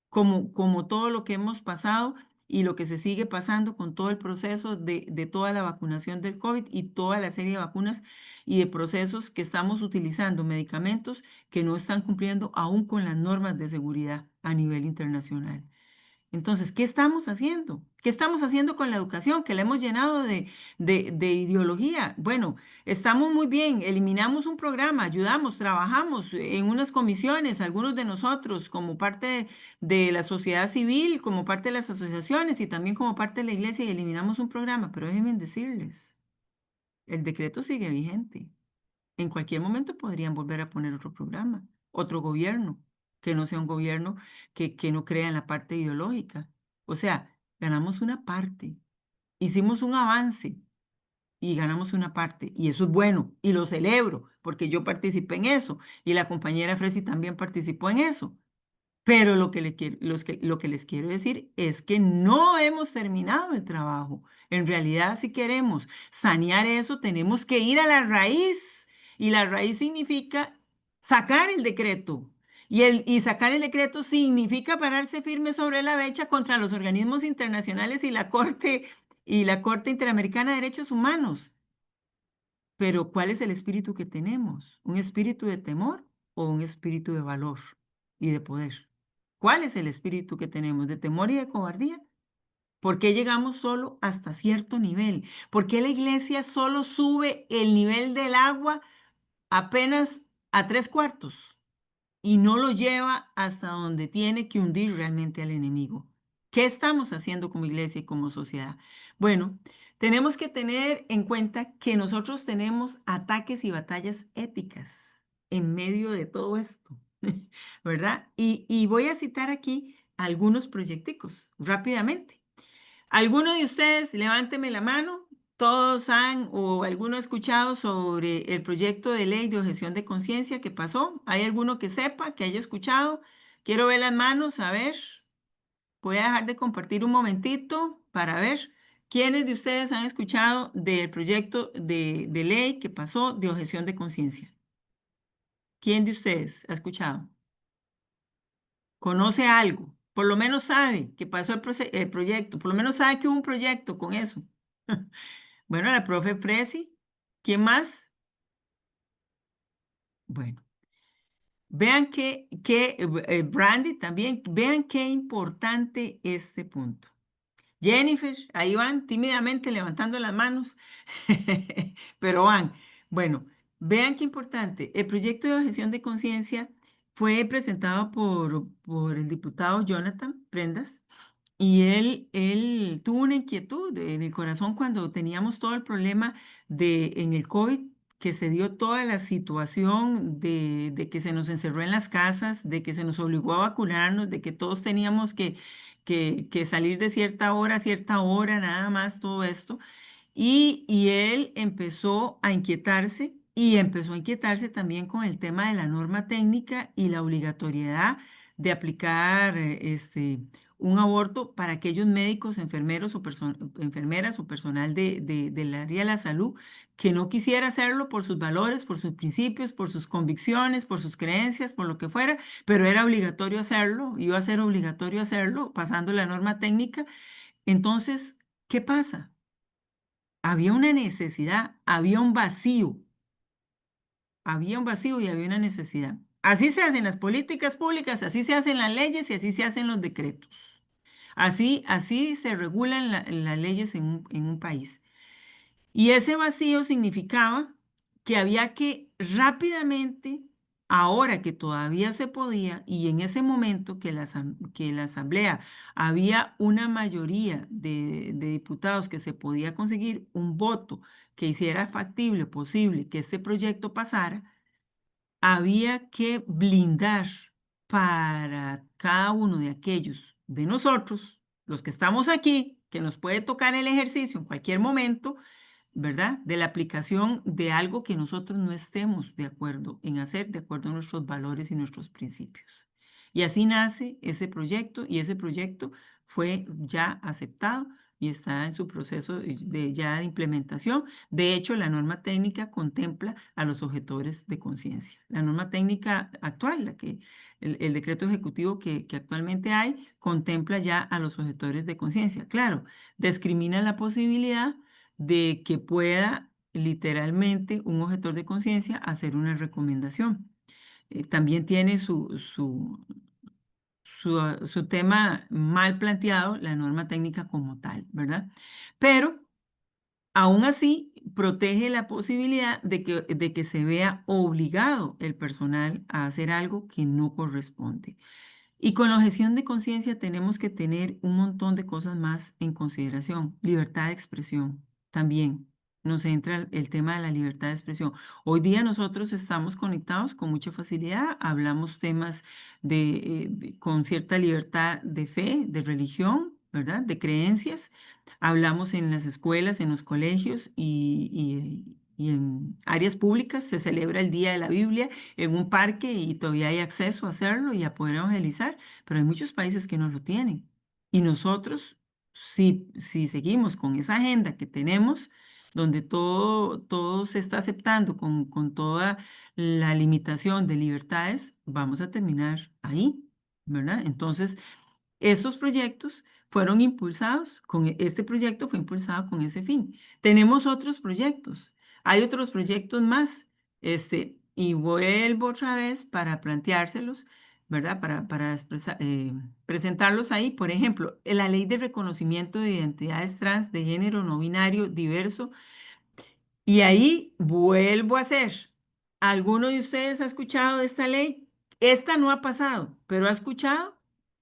como todo lo que hemos pasado y lo que se sigue pasando con todo el proceso de toda la vacunación del COVID y toda la serie de vacunas y de procesos que estamos utilizando, medicamentos que no están cumpliendo aún con las normas de seguridad a nivel internacional. Entonces, ¿qué estamos haciendo? ¿Qué estamos haciendo con la educación? Que la hemos llenado de ideología. Bueno, estamos muy bien, eliminamos un programa, ayudamos, trabajamos en unas comisiones, algunos de nosotros, como parte de la sociedad civil, como parte de las asociaciones y también como parte de la iglesia, y eliminamos un programa. Pero déjenme decirles, el decreto sigue vigente. En cualquier momento podrían volver a poner otro programa, otro gobierno, que no sea un gobierno que no crea en la parte ideológica. O sea, ganamos una parte, hicimos un avance y ganamos una parte. Y eso es bueno y lo celebro porque yo participé en eso y la compañera Fresi también participó en eso. Pero lo que les quiero decir es que no hemos terminado el trabajo. En realidad, si queremos sanear eso, tenemos que ir a la raíz. Y la raíz significa sacar el decreto. Y sacar el decreto significa pararse firme sobre la brecha contra los organismos internacionales y la Corte Interamericana de Derechos Humanos. Pero ¿cuál es el espíritu que tenemos? ¿Un espíritu de temor o un espíritu de valor y de poder? ¿Cuál es el espíritu que tenemos? ¿De temor y de cobardía? ¿Por qué llegamos solo hasta cierto nivel? ¿Por qué la iglesia solo sube el nivel del agua apenas a 3/4 y no lo lleva hasta donde tiene que hundir realmente al enemigo? ¿Qué estamos haciendo como iglesia y como sociedad? Bueno, tenemos que tener en cuenta que nosotros tenemos ataques y batallas éticas en medio de todo esto, ¿verdad? Y voy a citar aquí algunos proyecticos rápidamente. ¿Alguno de ustedes, levánteme la mano, todos han o alguno ha escuchado sobre el proyecto de ley de objeción de conciencia que pasó? ¿Hay alguno que sepa, que haya escuchado? Quiero ver las manos, a ver. Voy a dejar de compartir un momentito para ver quiénes de ustedes han escuchado del proyecto de ley que pasó de objeción de conciencia. ¿Quién de ustedes ha escuchado? ¿Conoce algo? Por lo menos sabe que pasó el proyecto, por lo menos sabe que hubo un proyecto con eso. Bueno, la profe Fresi. ¿Quién más? Bueno, vean Brandy también, vean qué importante este punto. Jennifer, ahí van tímidamente levantando las manos, pero van. Bueno, vean qué importante. El proyecto de objeción de conciencia fue presentado por el diputado Jonathan Prendas. Y él tuvo una inquietud en el corazón cuando teníamos todo el problema en el COVID, que se dio toda la situación de que se nos encerró en las casas, de que se nos obligó a vacunarnos, de que todos teníamos que salir de cierta hora a cierta hora, nada más todo esto. Y él empezó a inquietarse y empezó a inquietarse también con el tema de la norma técnica y la obligatoriedad de aplicar un aborto para aquellos médicos, enfermeros o enfermeras o personal del área de la salud que no quisiera hacerlo por sus valores, por sus principios, por sus convicciones, por sus creencias, por lo que fuera, pero era obligatorio hacerlo, iba a ser obligatorio hacerlo pasando la norma técnica. Entonces, ¿qué pasa? Había una necesidad, había un vacío y había una necesidad. Así se hacen las políticas públicas, así se hacen las leyes y así se hacen los decretos. Así se regulan las leyes en un país. Y ese vacío significaba que había que rápidamente, ahora que todavía se podía, y en ese momento que la Asamblea había una mayoría de diputados que se podía conseguir un voto que hiciera factible, posible que este proyecto pasara, había que blindar para cada uno de aquellos de nosotros, los que estamos aquí, que nos puede tocar el ejercicio en cualquier momento, ¿verdad? De la aplicación de algo que nosotros no estemos de acuerdo en hacer, de acuerdo a nuestros valores y nuestros principios. Y así nace ese proyecto y ese proyecto fue ya aceptado y está en su proceso ya de implementación. De hecho, la norma técnica contempla a los objetores de conciencia. La norma técnica actual, el decreto ejecutivo que actualmente hay, contempla ya a los objetores de conciencia. Claro, discrimina la posibilidad de que pueda literalmente un objetor de conciencia hacer una recomendación. También tiene su tema mal planteado, la norma técnica como tal, ¿verdad? Pero aún así protege la posibilidad de que se vea obligado el personal a hacer algo que no corresponde. Y con la objeción de conciencia tenemos que tener un montón de cosas más en consideración. Libertad de expresión también. Nos entra el tema de la libertad de expresión. Hoy día nosotros estamos conectados con mucha facilidad, hablamos temas con cierta libertad de fe, de religión, ¿verdad? De creencias. Hablamos en las escuelas, en los colegios y en áreas públicas. Se celebra el Día de la Biblia en un parque y todavía hay acceso a hacerlo y a poder evangelizar, pero hay muchos países que no lo tienen. Y nosotros, si seguimos con esa agenda que tenemos, donde todo se está aceptando con toda la limitación de libertades, vamos a terminar ahí, ¿verdad? Entonces, estos proyectos fueron impulsados, este proyecto fue impulsado con ese fin. Tenemos otros proyectos, hay otros proyectos más, y vuelvo otra vez para planteárselos, ¿verdad? Para presentarlos ahí. Por ejemplo, la ley de reconocimiento de identidades trans, de género no binario, diverso, y ahí vuelvo a hacer. ¿Alguno de ustedes ha escuchado de esta ley? Esta no ha pasado, pero ha escuchado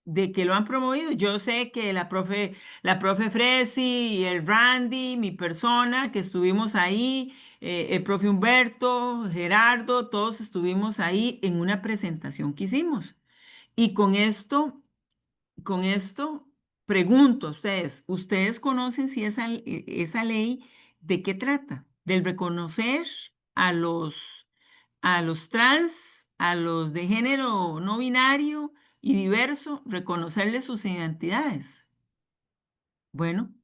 de que lo han promovido. Yo sé que la profe Fresi y el Randy, mi persona, que estuvimos ahí, el profe Humberto, Gerardo, todos estuvimos ahí en una presentación que hicimos. Y con esto pregunto a ustedes, ¿ustedes conocen si esa ley de qué trata? Del reconocer a los trans, a los de género no binario y diverso, reconocerles sus identidades. Bueno,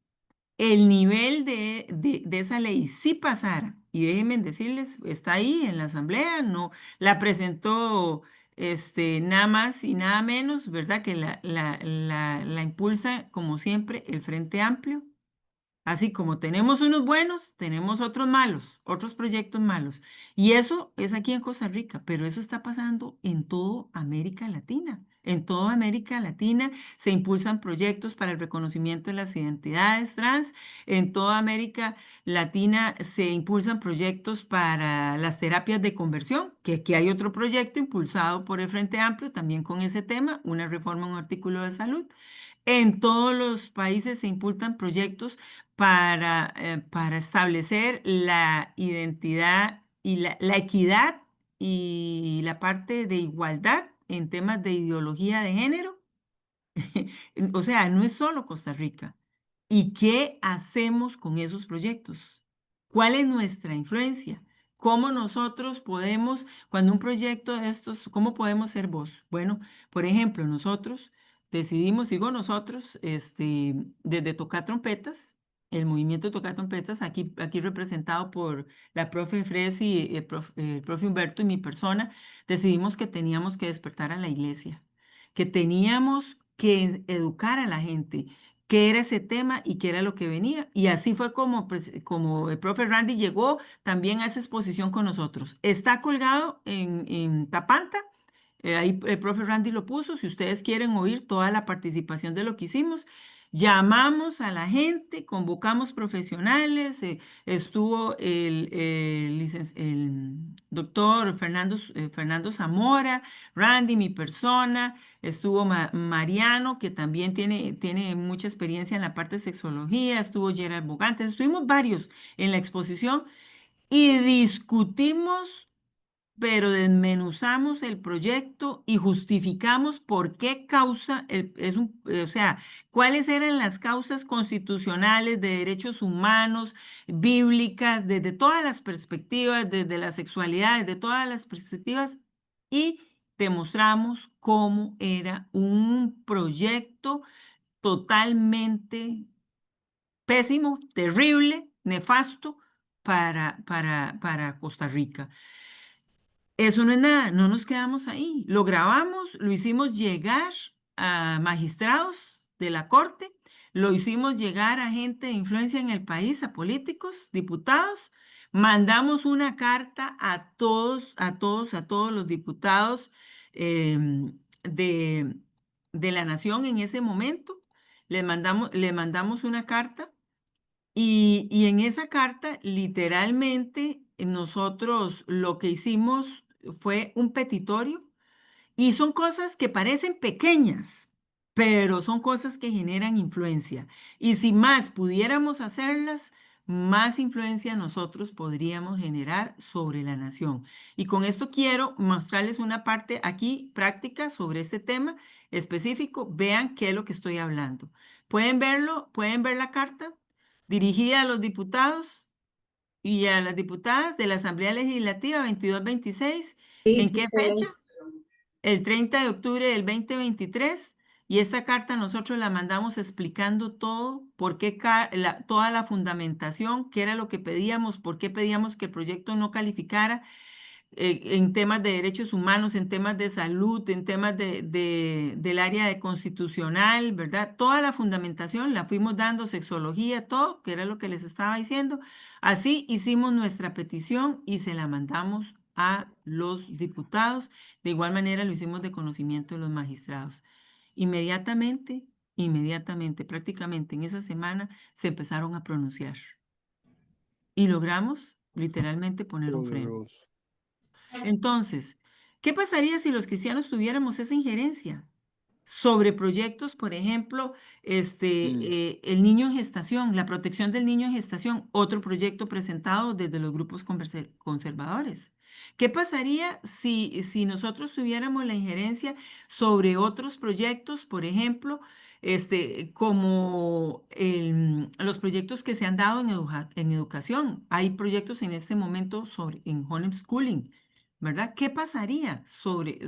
el nivel de esa ley, si pasara, y déjenme decirles, está ahí en la asamblea, no la presentó nada más y nada menos, ¿verdad? Que la impulsa, como siempre, el Frente Amplio. Así como tenemos unos buenos, tenemos otros malos, otros proyectos malos. Y eso es aquí en Costa Rica, pero eso está pasando en toda América Latina. En toda América Latina se impulsan proyectos para el reconocimiento de las identidades trans. En toda América Latina se impulsan proyectos para las terapias de conversión, que aquí hay otro proyecto impulsado por el Frente Amplio, también con ese tema, una reforma a un artículo de salud. En todos los países se impulsan proyectos para establecer la identidad y la equidad y la parte de igualdad en temas de ideología de género. O sea, no es solo Costa Rica. ¿Y qué hacemos con esos proyectos? ¿Cuál es nuestra influencia? ¿Cómo nosotros podemos, cuando un proyecto de estos, cómo podemos ser voz? Bueno, por ejemplo, nosotros decidimos, digo nosotros, desde Tocar Trompetas, el movimiento Tocar Trompetas, aquí representado por la profe Fresi, el profe Humberto y mi persona, decidimos que teníamos que despertar a la iglesia, que teníamos que educar a la gente qué era ese tema y qué era lo que venía. Y así fue como el profe Randy llegó también a esa exposición con nosotros. Está colgado en Tapanta. Ahí el profe Randy lo puso. Si ustedes quieren oír toda la participación de lo que hicimos, llamamos a la gente, convocamos profesionales, estuvo el doctor Fernando Zamora, Randy, mi persona, estuvo Mariano, que también tiene mucha experiencia en la parte de sexología, estuvo Gerard Bogantes, estuvimos varios en la exposición y discutimos, pero desmenuzamos el proyecto y justificamos por qué causa, o sea, cuáles eran las causas constitucionales de derechos humanos, bíblicas, desde todas las perspectivas, desde la sexualidad, desde todas las perspectivas, y demostramos cómo era un proyecto totalmente pésimo, terrible, nefasto para Costa Rica. Eso no es nada, no nos quedamos ahí. Lo grabamos, lo hicimos llegar a magistrados de la Corte, lo hicimos llegar a gente de influencia en el país, a políticos, diputados. Mandamos una carta a todos los diputados de, de la nación en ese momento. Le mandamos una carta y en esa carta, literalmente, nosotros lo que hicimos fue un petitorio y son cosas que parecen pequeñas, pero son cosas que generan influencia. Y si más pudiéramos hacerlas, más influencia nosotros podríamos generar sobre la nación. Y con esto quiero mostrarles una parte aquí práctica sobre este tema específico. Vean qué es lo que estoy hablando. ¿Pueden verlo? ¿Pueden ver la carta? Dirigida a los diputados y a las diputadas de la Asamblea Legislativa 22-26. Sí, ¿En sí qué se ve. fecha? El 30 de octubre del 2023. Y esta carta nosotros la mandamos explicando todo, por qué toda la fundamentación, qué era lo que pedíamos, por qué pedíamos que el proyecto no calificara, en temas de derechos humanos, en temas de salud, en temas del área de constitucional, ¿verdad? Toda la fundamentación la fuimos dando, sexología, todo, que era lo que les estaba diciendo. Así hicimos nuestra petición y se la mandamos a los diputados. De igual manera lo hicimos de conocimiento de los magistrados. Inmediatamente, inmediatamente, prácticamente en esa semana se empezaron a pronunciar y logramos literalmente poner un freno. Poderoso. Entonces, ¿qué pasaría si los cristianos tuviéramos esa injerencia sobre proyectos, por ejemplo, el niño en gestación, la protección del niño en gestación, otro proyecto presentado desde los grupos conservadores? ¿Qué pasaría si nosotros tuviéramos la injerencia sobre otros proyectos, por ejemplo, como los proyectos que se han dado en educación? Hay proyectos en este momento en homeschooling, ¿verdad? ¿Qué pasaría sobre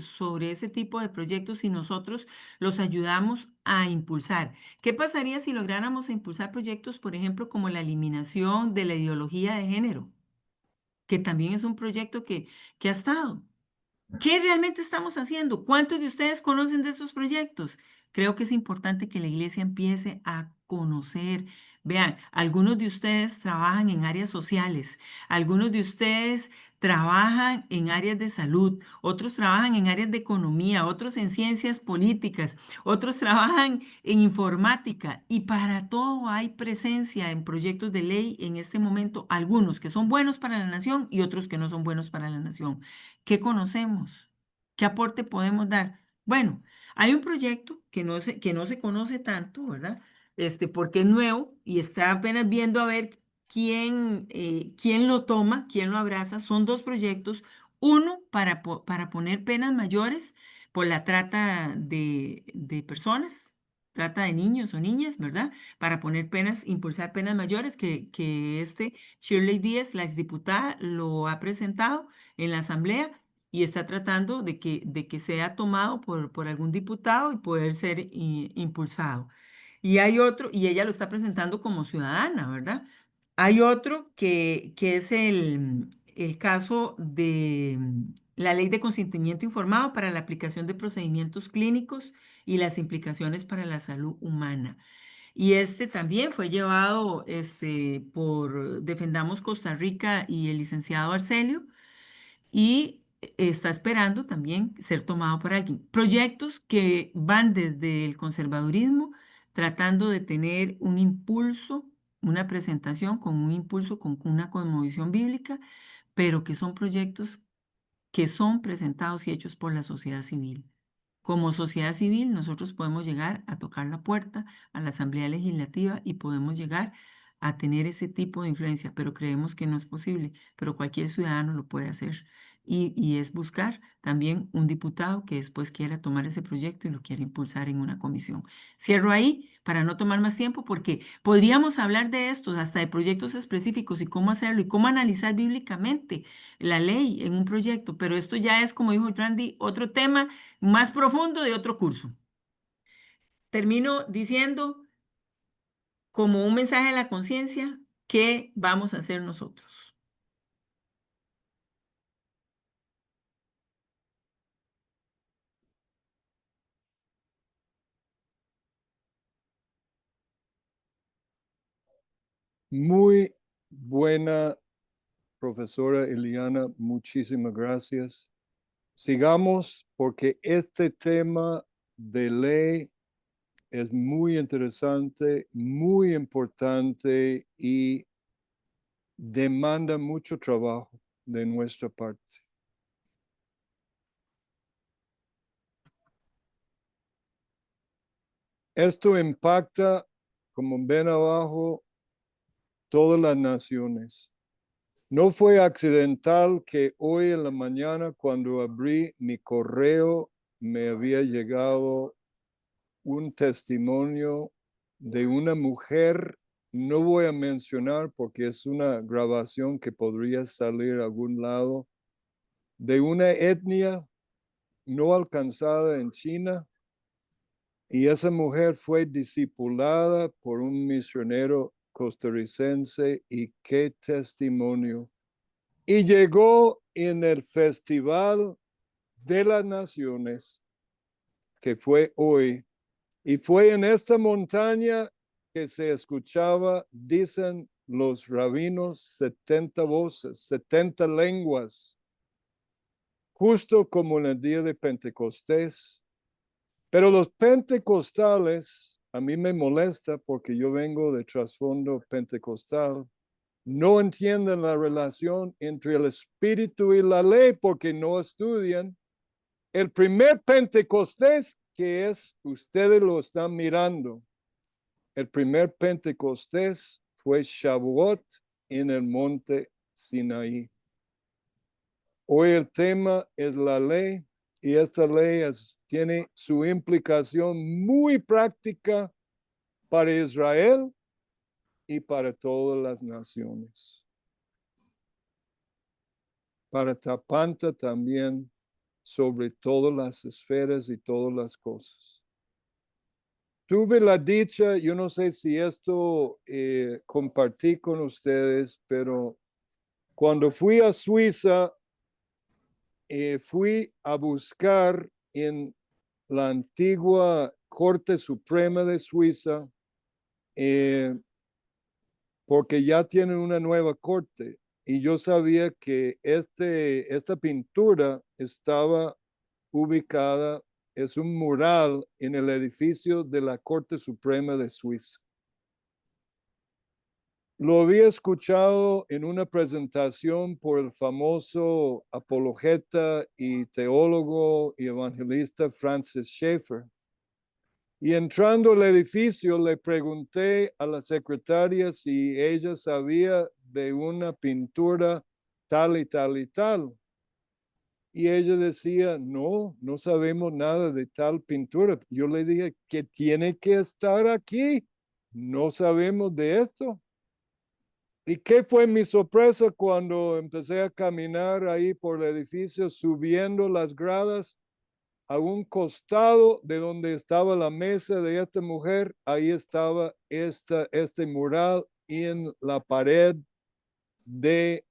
ese tipo de proyectos si nosotros los ayudamos a impulsar? ¿Qué pasaría si lográramos impulsar proyectos, por ejemplo, como la eliminación de la ideología de género, que también es un proyecto que ha estado? ¿Qué realmente estamos haciendo? ¿Cuántos de ustedes conocen de estos proyectos? Creo que es importante que la iglesia empiece a conocer. Vean, algunos de ustedes trabajan en áreas sociales, algunos de ustedes trabajan en áreas de salud, otros trabajan en áreas de economía, otros en ciencias políticas, otros trabajan en informática y para todo hay presencia en proyectos de ley en este momento, algunos que son buenos para la nación y otros que no son buenos para la nación. ¿Qué conocemos? ¿Qué aporte podemos dar? Bueno, hay un proyecto que no se conoce tanto, ¿verdad? Porque es nuevo y está apenas viendo a ver quién lo toma, quién lo abraza. Son dos proyectos. Uno para poner penas mayores por la trata de personas, trata de niños o niñas, ¿verdad? Para poner penas, impulsar penas mayores que Shirley Díaz, la exdiputada, lo ha presentado en la Asamblea y está tratando de que sea tomado por algún diputado y poder ser impulsado. Y hay otro, y ella lo está presentando como ciudadana, ¿verdad? Hay otro que es el caso de la ley de consentimiento informado para la aplicación de procedimientos clínicos y las implicaciones para la salud humana. Y este también fue llevado por Defendamos Costa Rica y el licenciado Arcelio y está esperando también ser tomado por alguien. Proyectos que van desde el conservadurismo, tratando de tener un impulso, una presentación con un impulso, con una cosmovisión bíblica, pero que son proyectos que son presentados y hechos por la sociedad civil. Como sociedad civil, nosotros podemos llegar a tocar la puerta a la Asamblea Legislativa y podemos llegar a tener ese tipo de influencia, pero creemos que no es posible, pero cualquier ciudadano lo puede hacer. y es buscar también un diputado que después quiera tomar ese proyecto y lo quiera impulsar en una comisión. Cierro ahí para no tomar más tiempo porque podríamos hablar de estos, hasta de proyectos específicos y cómo hacerlo y cómo analizar bíblicamente la ley en un proyecto, pero esto ya es, como dijo Randy, otro tema más profundo de otro curso. Termino diciendo, como un mensaje a la conciencia, ¿qué vamos a hacer nosotros? Muy buena, profesora Eliana, muchísimas gracias. Sigamos porque este tema de ley es muy interesante, muy importante y demanda mucho trabajo de nuestra parte. Esto impacta, como ven abajo, todas las naciones. No fue accidental que hoy en la mañana, cuando abrí mi correo, me había llegado un testimonio de una mujer. No voy a mencionar porque es una grabación que podría salir a algún lado, de una etnia no alcanzada en China, y esa mujer fue discipulada por un misionero costarricense, y qué testimonio. Y llegó en el Festival de las Naciones, que fue hoy, y fue en esta montaña que se escuchaba, dicen los rabinos, 70 voces, 70 lenguas, justo como en el día de Pentecostés. Pero los pentecostales, a mí me molesta porque yo vengo de trasfondo pentecostal, no entienden la relación entre el espíritu y la ley porque no estudian. El primer Pentecostés, que es, ustedes lo están mirando, el primer Pentecostés fue Shavuot en el monte Sinaí. Hoy el tema es la ley, y esta ley tiene su implicación muy práctica para Israel y para todas las naciones. Para Tapanta también, sobre todas las esferas y todas las cosas. Tuve la dicha, yo no sé si esto compartí con ustedes, pero cuando fui a Suiza, fui a buscar en la antigua Corte Suprema de Suiza, porque ya tienen una nueva corte, y yo sabía que esta pintura estaba ubicada, es un mural en el edificio de la Corte Suprema de Suiza. Lo había escuchado en una presentación por el famoso apologeta y teólogo y evangelista Francis Schaeffer. Y entrando al edificio le pregunté a la secretaria si ella sabía de una pintura tal y tal y tal. Y ella decía, no, no sabemos nada de tal pintura. Yo le dije que tiene que estar aquí. No sabemos de esto. ¿Y qué fue mi sorpresa cuando empecé a caminar ahí por el edificio, subiendo las gradas? A un costado de donde estaba la mesa de esta mujer, ahí estaba este mural en la pared de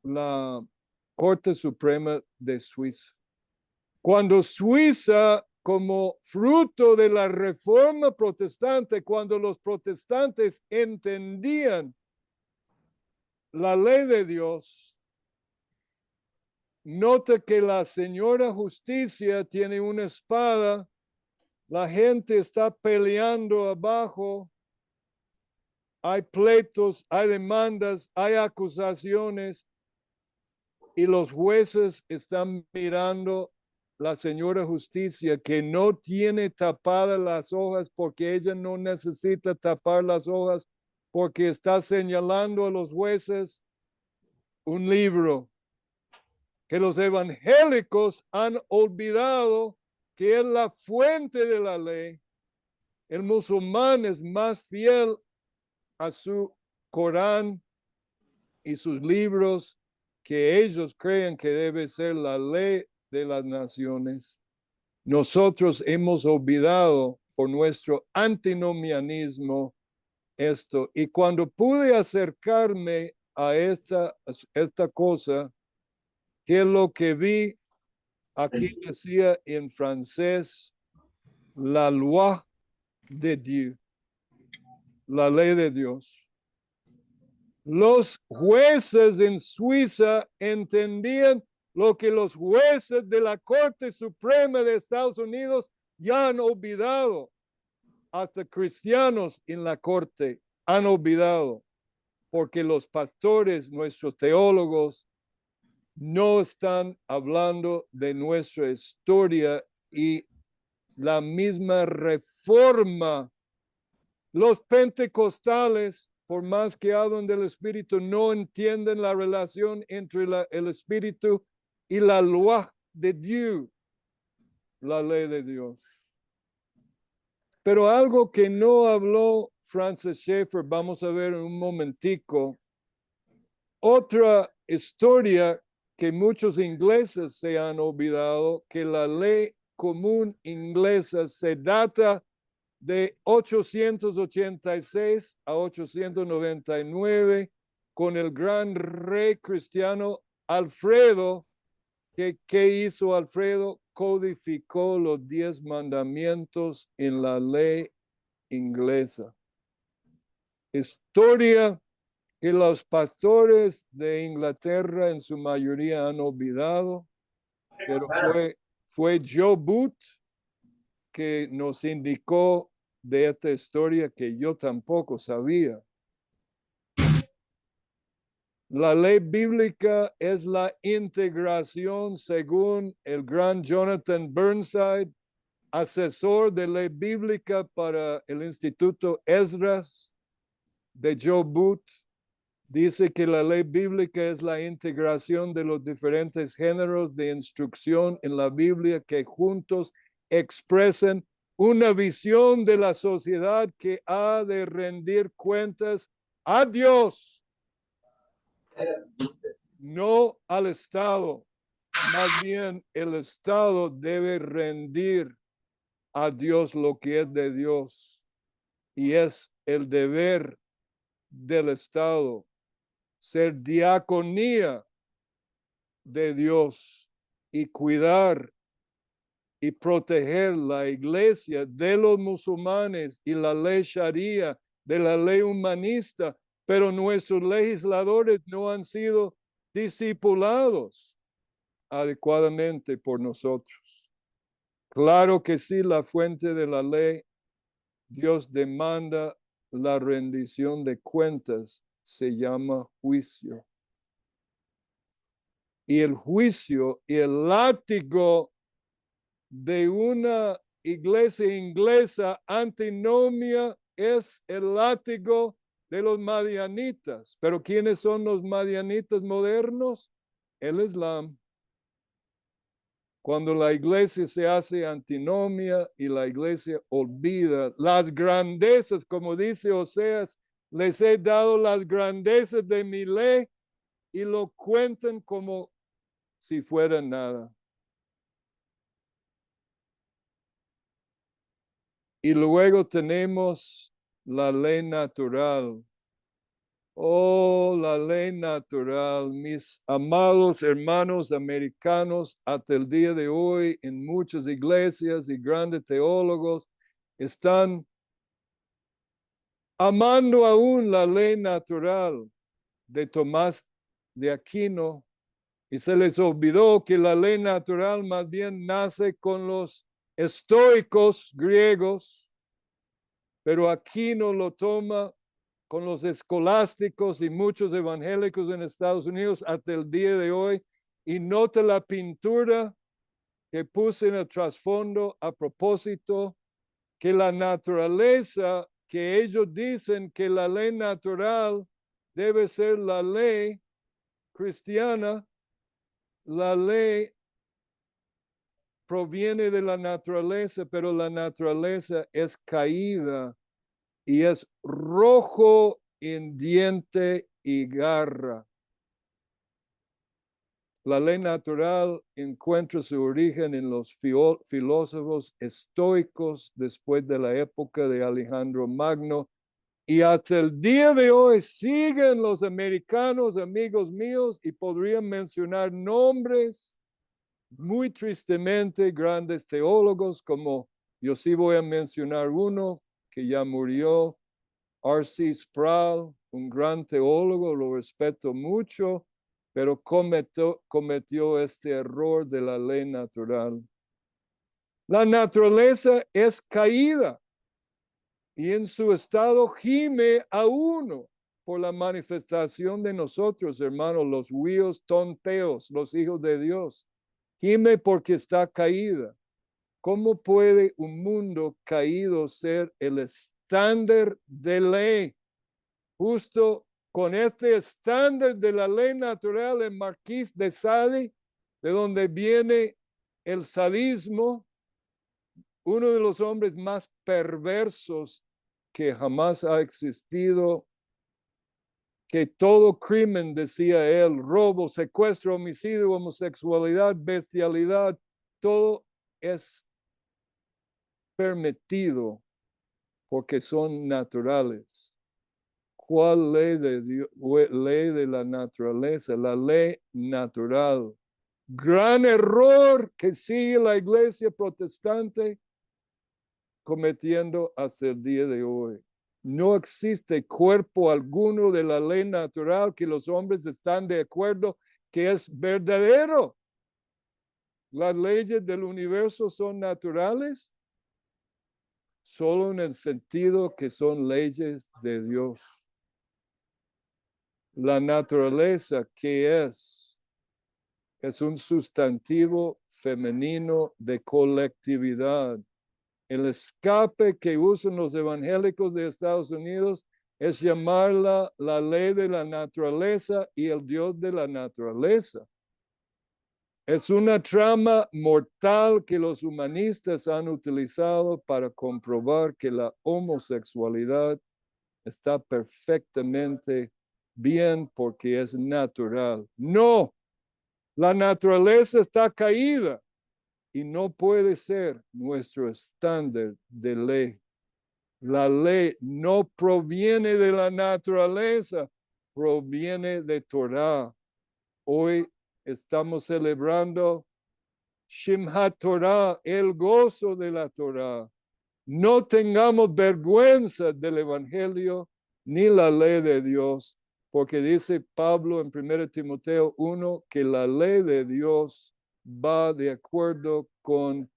la Corte Suprema de Suiza. Cuando Suiza, como fruto de la reforma protestante, cuando los protestantes entendían la ley de Dios, nota que la señora Justicia tiene una espada, la gente está peleando abajo, hay pleitos, hay demandas, hay acusaciones, y los jueces están mirando la señora Justicia, que no tiene tapadas las hojas porque ella no necesita tapar las hojas, porque está señalando a los jueces un libro. que los evangélicos han olvidado que es la fuente de la ley. El musulmán es más fiel a su Corán y sus libros que ellos creen que debe ser la ley de las naciones. Nosotros hemos olvidado por nuestro antinomianismo esto. Y cuando pude acercarme a esta cosa, que es lo que vi, aquí decía en francés, la loi de Dieu, la ley de Dios. Los jueces en Suiza entendían lo que los jueces de la Corte Suprema de Estados Unidos ya han olvidado. Hasta cristianos en la corte han olvidado, porque los pastores, nuestros teólogos, no están hablando de nuestra historia y la misma reforma. Los pentecostales, por más que hablan del Espíritu, no entienden la relación entre el Espíritu y la loi de Dios, la ley de Dios. Pero algo que no habló Francis Schaeffer, vamos a ver en un momentico, otra historia que muchos ingleses se han olvidado, que la ley común inglesa se data de 886 a 899 con el gran rey cristiano Alfredo. ¿Qué hizo Alfredo? Codificó los 10 mandamientos en la ley inglesa. Historia que los pastores de Inglaterra en su mayoría han olvidado, pero fue Joe Booth que nos indicó de esta historia que yo tampoco sabía. La ley bíblica es la integración, según el gran Jonathan Burnside, asesor de ley bíblica para el Instituto Esdras de Joe Booth. Dice que la ley bíblica es la integración de los diferentes géneros de instrucción en la Biblia que juntos expresan una visión de la sociedad que ha de rendir cuentas a Dios, no al Estado. Más bien, el Estado debe rendir a Dios lo que es de Dios, y es el deber del Estado ser diaconía de Dios y cuidar y proteger la iglesia de los musulmanes y la ley sharia, de la ley humanista, pero nuestros legisladores no han sido discipulados adecuadamente por nosotros. Claro que sí, la fuente de la ley, Dios demanda la rendición de cuentas, se llama juicio. Y el juicio y el látigo de una iglesia inglesa antinomia es el látigo de los madianitas. Pero ¿quiénes son los madianitas modernos? El Islam. Cuando la iglesia se hace antinomia y la iglesia olvida las grandezas, como dice Oseas, les he dado las grandezas de mi ley y lo cuentan como si fuera nada. Y luego tenemos la ley natural. Oh, la ley natural, mis amados hermanos americanos, hasta el día de hoy en muchas iglesias y grandes teólogos están amando aún la ley natural de Tomás de Aquino, y se les olvidó que la ley natural más bien nace con los estoicos griegos, pero Aquino lo toma con los escolásticos y muchos evangélicos en Estados Unidos hasta el día de hoy, y nota la pintura que puse en el trasfondo a propósito, que la naturaleza que ellos dicen que la ley natural debe ser la ley cristiana, la ley proviene de la naturaleza, pero la naturaleza es caída y es rojo en diente y garra. La ley natural encuentra su origen en los filósofos estoicos después de la época de Alejandro Magno, y hasta el día de hoy siguen los americanos, amigos míos, y podrían mencionar nombres muy tristemente grandes teólogos, como yo sí voy a mencionar uno que ya murió, R.C. Sproul, un gran teólogo, lo respeto mucho, pero cometió este error de la ley natural. La naturaleza es caída y en su estado gime a uno por la manifestación de nosotros, hermanos, los huíos tonteos, los hijos de Dios. Gime porque está caída. ¿Cómo puede un mundo caído ser el estándar de ley? Justo con este estándar de la ley natural, el Marqués de Sade, de donde viene el sadismo, uno de los hombres más perversos que jamás ha existido, que todo crimen, decía él, robo, secuestro, homicidio, homosexualidad, bestialidad, todo es permitido porque son naturales. ¿Cuál ley de Dios, ley de la naturaleza? La ley natural. Gran error que sigue la iglesia protestante cometiendo hasta el día de hoy. No existe cuerpo alguno de la ley natural que los hombres están de acuerdo que es verdadero. Las leyes del universo son naturales solo en el sentido que son leyes de Dios. La naturaleza, ¿qué es? Es un sustantivo femenino de colectividad. El escape que usan los evangélicos de Estados Unidos es llamarla la ley de la naturaleza y el Dios de la naturaleza. Es una trama mortal que los humanistas han utilizado para comprobar que la homosexualidad está perfectamente bien porque es natural. No, la naturaleza está caída y no puede ser nuestro estándar de ley. La ley no proviene de la naturaleza, proviene de Torah. Hoy estamos celebrando Shimhat Torah, el gozo de la Torah. No tengamos vergüenza del Evangelio ni la ley de Dios, porque dice Pablo en 1 Timoteo 1 que la ley de Dios va de acuerdo con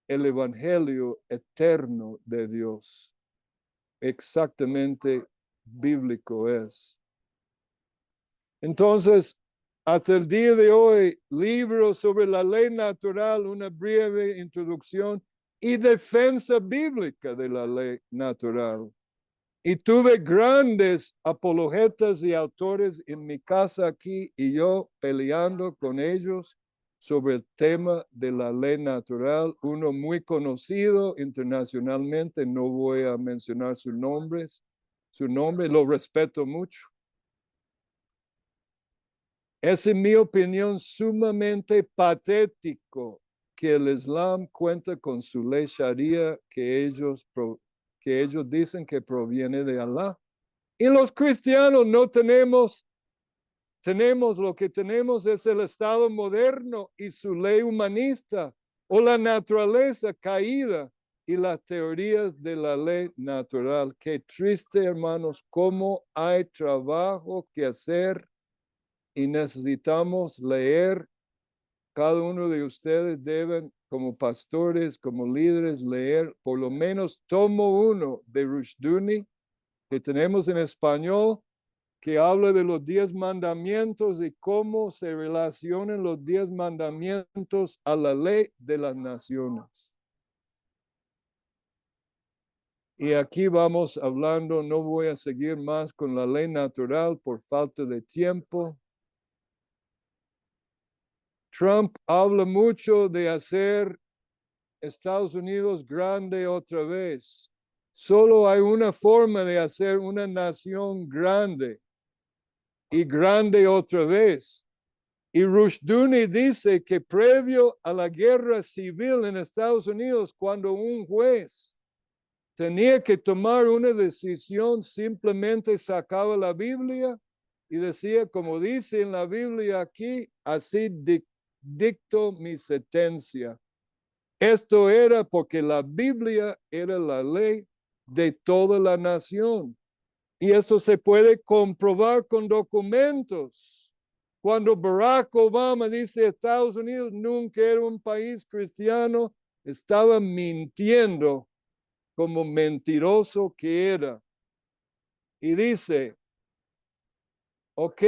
el Evangelio eterno de Dios. Exactamente bíblico es. Entonces, hasta el día de hoy, libro sobre la ley natural, una breve introducción y defensa bíblica de la ley natural. Y tuve grandes apologetas y autores en mi casa aquí y yo peleando con ellos sobre el tema de la ley natural. Uno muy conocido internacionalmente, no voy a mencionar su nombre, lo respeto mucho. Es, en mi opinión, sumamente patético que el Islam cuenta con su ley Sharia que ellos dicen que proviene de Allah. Y los cristianos no tenemos lo que tenemos es el Estado moderno y su ley humanista o la naturaleza caída y las teorías de la ley natural. Qué triste, hermanos, cómo hay trabajo que hacer y necesitamos leer. Cada uno de ustedes deben, como pastores, como líderes, leer por lo menos tomo 1 de Rushduni, que tenemos en español, que habla de los 10 mandamientos y cómo se relacionan los 10 mandamientos a la ley de las naciones. Y aquí vamos hablando, no voy a seguir más con la ley natural por falta de tiempo. Trump habla mucho de hacer Estados Unidos grande otra vez. Solo hay una forma de hacer una nación grande y grande otra vez. Y Rushdoony dice que previo a la guerra civil en Estados Unidos, cuando un juez tenía que tomar una decisión, simplemente sacaba la Biblia y decía, como dice en la Biblia aquí, así dicto mi sentencia. Esto era porque la Biblia era la ley de toda la nación. Y eso se puede comprobar con documentos. Cuando Barack Obama dice Estados Unidos nunca era un país cristiano, estaba mintiendo como mentiroso que era. Y dice, ok,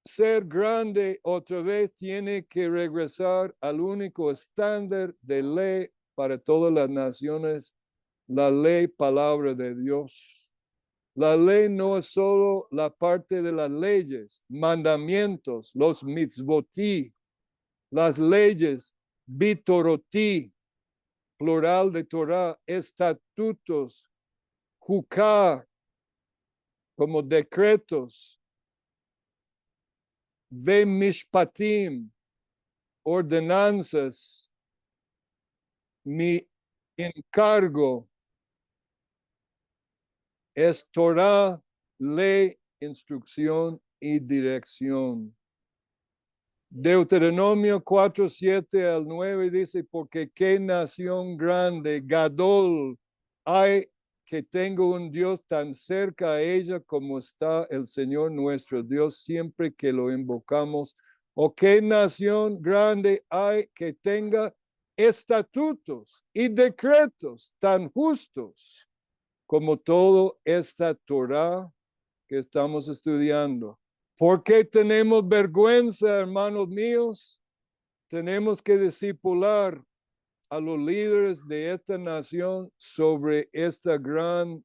ser grande otra vez tiene que regresar al único estándar de ley para todas las naciones, la ley palabra de Dios. La ley no es solo la parte de las leyes, mandamientos, los mitzvotí, las leyes, bitorotí, plural de Torah, estatutos, jukah, como decretos, ve mishpatim, ordenanzas, mi encargo es Torah, ley, instrucción y dirección. Deuteronomio 4, 7 al 9 dice, porque qué nación grande, Gadol, hay que tengo un Dios tan cerca a ella como está el Señor nuestro Dios siempre que lo invocamos. O qué nación grande hay que tenga estatutos y decretos tan justos como todo esta Torah que estamos estudiando. ¿Por qué tenemos vergüenza, hermanos míos? Tenemos que discipular a los líderes de esta nación sobre esta gran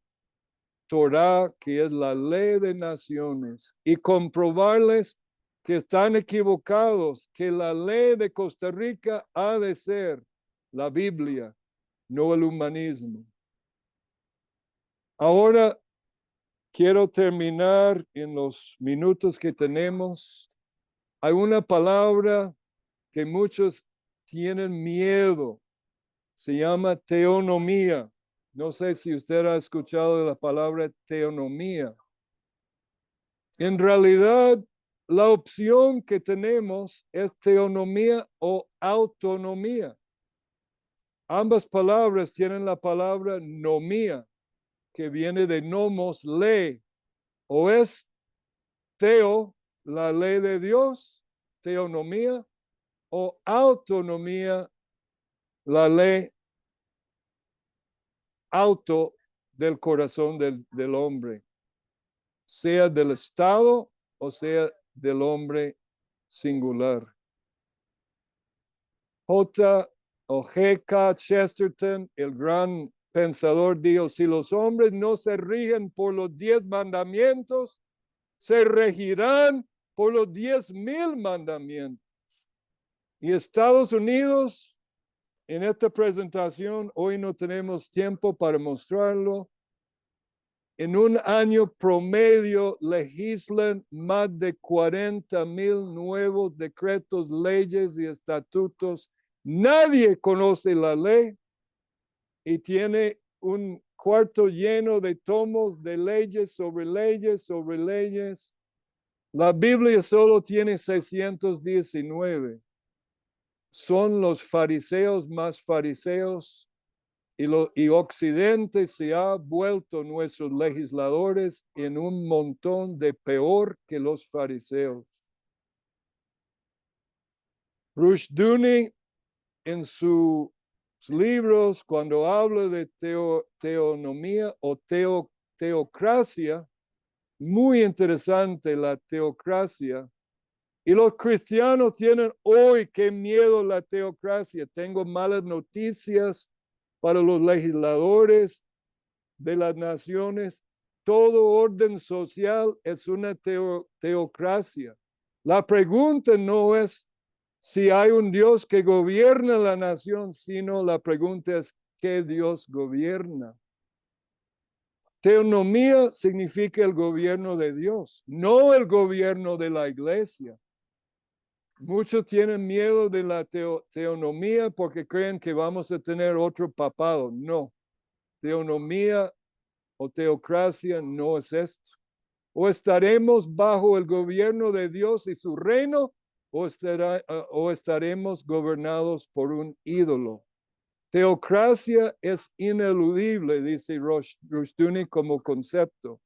Torah que es la ley de naciones y comprobarles que están equivocados, que la ley de Costa Rica ha de ser la Biblia, no el humanismo. Ahora quiero terminar en los minutos que tenemos. Hay una palabra que muchos tienen miedo. Se llama teonomía. No sé si usted ha escuchado de la palabra teonomía. En realidad, la opción que tenemos es teonomía o autonomía. Ambas palabras tienen la palabra nomía, que viene de nomos, ley, o es teo, la ley de Dios, teonomía, o autonomía, la ley auto del corazón del hombre, sea del Estado o sea del hombre singular. G.K. Chesterton, el gran pensador, dijo, si los hombres no se rigen por los 10 mandamientos, se regirán por los 10,000 mandamientos. Y Estados Unidos, en esta presentación, hoy no tenemos tiempo para mostrarlo. En un año promedio legislan más de 40,000 nuevos decretos, leyes y estatutos. Nadie conoce la ley y tiene un cuarto lleno de tomos de leyes sobre leyes sobre leyes. La Biblia solo tiene 619. Son los fariseos más fariseos y Occidente se ha vuelto nuestros legisladores en un montón de peor que los fariseos. Rushdoony en sus libros, cuando habla de teonomía o teocracia, muy interesante la teocracia. Y los cristianos tienen hoy qué miedo la teocracia. Tengo malas noticias para los legisladores de las naciones. Todo orden social es una teocracia. La pregunta no es si hay un Dios que gobierna la nación, sino la pregunta es, ¿qué Dios gobierna? Teonomía significa el gobierno de Dios, no el gobierno de la iglesia. Muchos tienen miedo de la teonomía porque creen que vamos a tener otro papado. No, teonomía o teocracia no es esto. O estaremos bajo el gobierno de Dios y su reino, o estaremos gobernados por un ídolo. Teocracia es ineludible, dice Rushdoony como concepto.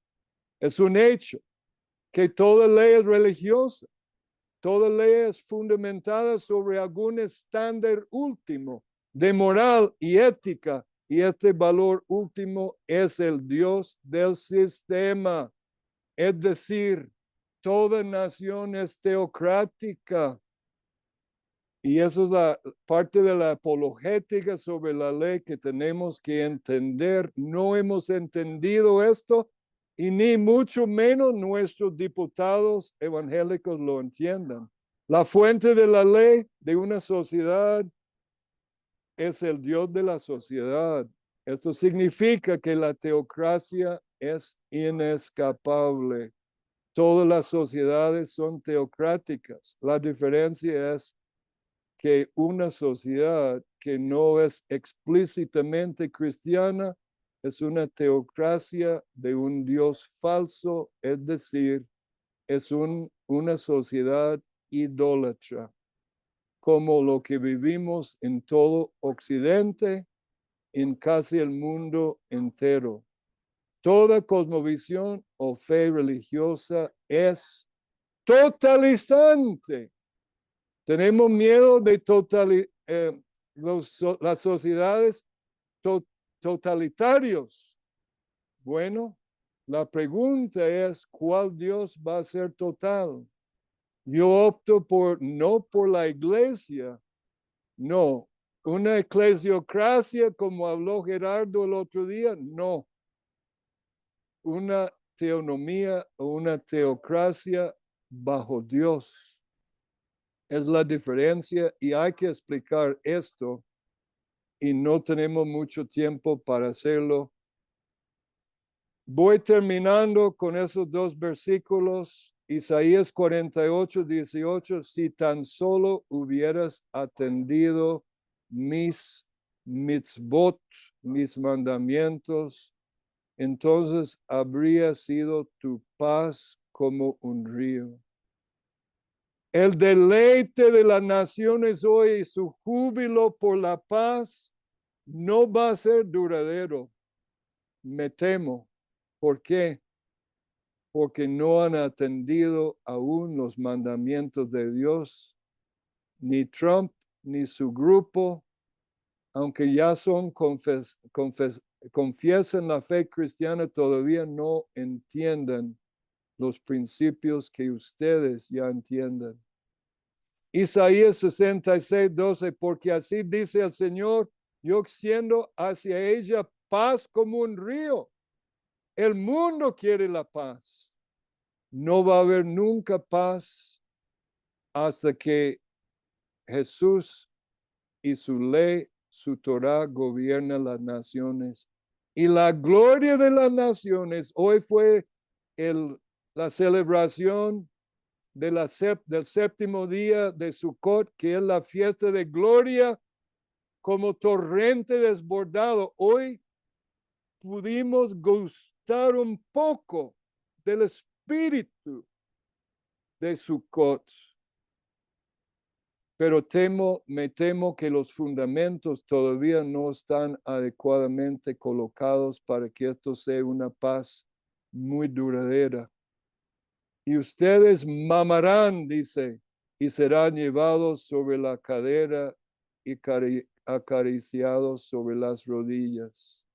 Es un hecho que toda ley es religiosa. Toda ley es fundamentada sobre algún estándar último de moral y ética, y este valor último es el Dios del sistema. Es decir, toda nación es teocrática. Y eso es la parte de la apologética sobre la ley que tenemos que entender. No hemos entendido esto y ni mucho menos nuestros diputados evangélicos lo entiendan. La fuente de la ley de una sociedad es el Dios de la sociedad. Esto significa que la teocracia es inescapable. Todas las sociedades son teocráticas. La diferencia es que una sociedad que no es explícitamente cristiana es una teocracia de un Dios falso, es decir, es una sociedad idólatra, como lo que vivimos en todo Occidente, en casi el mundo entero. Toda cosmovisión o fe religiosa es totalizante. Tenemos miedo de las sociedades totalitarios. Bueno, la pregunta es, ¿cuál Dios va a ser total? Yo opto no por la iglesia, no. Una eclesiocracia, como habló Gerardo el otro día, no. Una teonomía o una teocracia bajo Dios. Es la diferencia y hay que explicar esto y no tenemos mucho tiempo para hacerlo. Voy terminando con esos dos versículos. Isaías 48, 18. Si tan solo hubieras atendido mis mitzvot, mis mandamientos, entonces habría sido tu paz como un río. El deleite de las naciones hoy y su júbilo por la paz no va a ser duradero. Me temo. ¿Por qué? Porque no han atendido aún los mandamientos de Dios. Ni Trump ni su grupo, aunque ya confiesan la fe cristiana, todavía no entienden los principios que ustedes ya entienden. Isaías 66, 12, porque así dice el Señor, yo extiendo hacia ella paz como un río. El mundo quiere la paz. No va a haber nunca paz hasta que Jesús y su ley, su Torah gobierna las naciones. Y la gloria de las naciones, hoy fue la celebración del séptimo día de Sukkot, que es la fiesta de gloria como torrente desbordado. Hoy pudimos gustar un poco del espíritu de Sukkot. Pero me temo que los fundamentos todavía no están adecuadamente colocados para que esto sea una paz muy duradera. Y ustedes mamarán, dice, y serán llevados sobre la cadera y acariciados sobre las rodillas.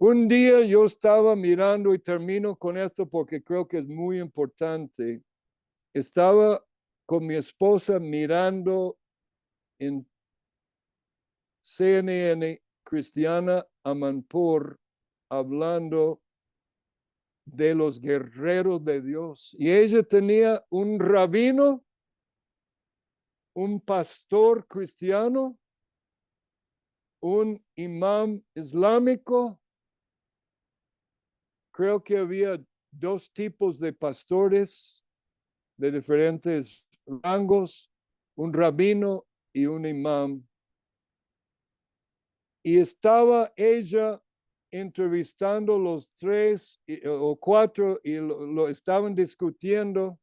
Un día yo estaba mirando, y termino con esto porque creo que es muy importante. Estaba con mi esposa mirando en CNN Cristiana Amanpour hablando de los guerreros de Dios. Y ella tenía un rabino un pastor cristiano, un imam islámico. Creo que había dos tipos de pastores de diferentes rangos, un rabino y un imam. Y estaba ella entrevistando los tres o cuatro y lo estaban discutiendo.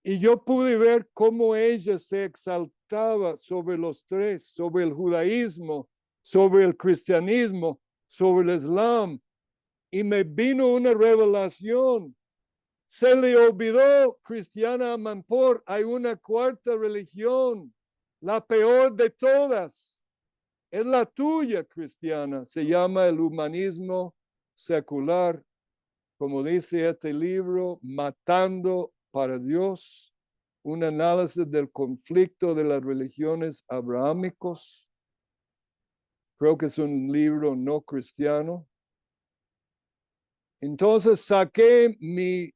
Y yo pude ver cómo ella se exaltaba sobre los tres, sobre el judaísmo, sobre el cristianismo, sobre el islam. Y me vino una revelación. Se le olvidó, Cristiana Amanpour, hay una cuarta religión, la peor de todas. Es la tuya, cristiana. Se llama el humanismo secular. Como dice este libro, Matando para Dios, un análisis del conflicto de las religiones abrahámicos. Creo que es un libro no cristiano. Entonces saqué mi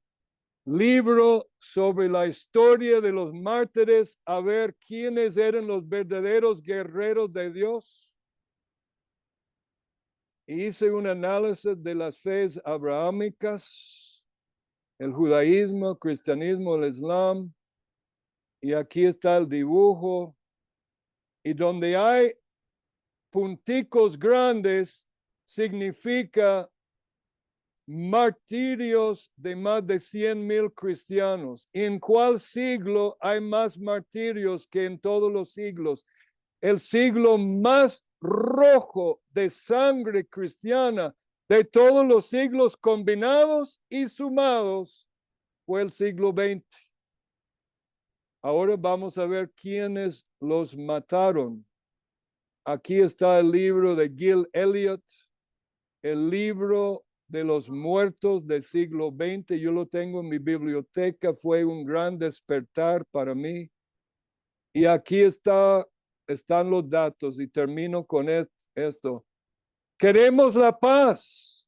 libro sobre la historia de los mártires a ver quiénes eran los verdaderos guerreros de Dios. Hice un análisis de las fees abrahámicas, el judaísmo, el cristianismo, el islam, y aquí está el dibujo. Y donde hay punticos grandes, significa martirios de más de 100,000 cristianos. ¿En cuál siglo hay más martirios que en todos los siglos? El siglo más rojo de sangre cristiana de todos los siglos combinados y sumados fue el siglo XX. Ahora vamos a ver quiénes los mataron. Aquí está el libro de Gil Elliot, el libro de los muertos del siglo XX. Yo lo tengo en mi biblioteca, fue un gran despertar para mí. Y aquí están los datos y termino con esto. Queremos la paz.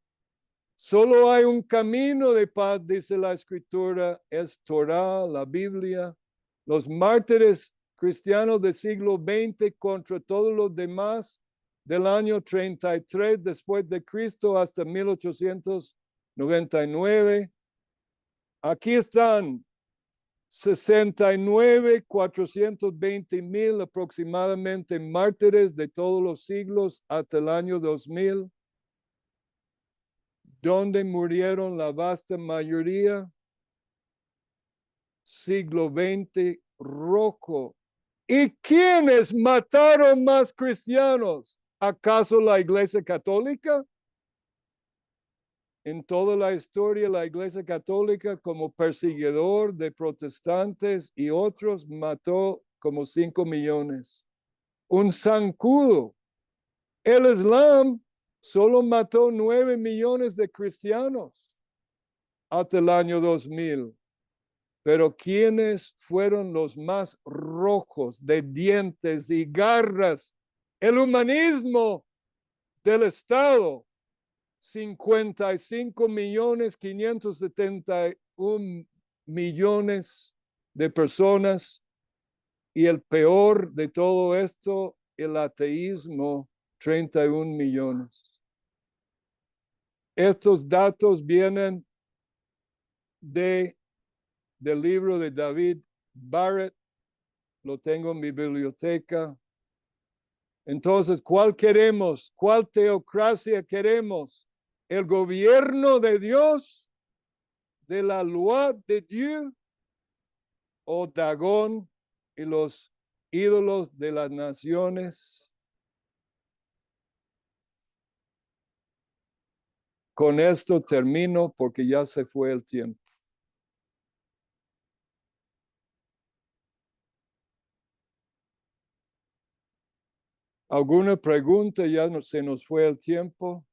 Solo hay un camino de paz, dice la escritura, es Torah, la Biblia. Los mártires cristianos del siglo XX contra todos los demás del año 33 después de Cristo hasta 1899. Aquí están 69,420,000 aproximadamente mártires de todos los siglos hasta el año 2000, donde murieron la vasta mayoría. Siglo XX rojo. ¿Y quiénes mataron más cristianos? ¿Acaso la Iglesia Católica? En toda la historia, la Iglesia Católica, como perseguidor de protestantes y otros, mató como 5 millones. Un zancudo. El Islam solo mató 9 millones de cristianos hasta el año 2000. Pero ¿quiénes fueron los más rojos de dientes y garras? El humanismo del Estado. 55,571,000,000 de personas. Y el peor de todo esto, el ateísmo, 31 millones. Estos datos vienen del libro de David Barrett, lo tengo en mi biblioteca. Entonces, ¿cuál queremos? ¿Cuál teocracia queremos? ¿El gobierno de Dios, de la loi de Dieu, o Dagón y los ídolos de las naciones? Con esto termino porque ya se fue el tiempo. ¿Alguna pregunta? Ya se nos fue el tiempo.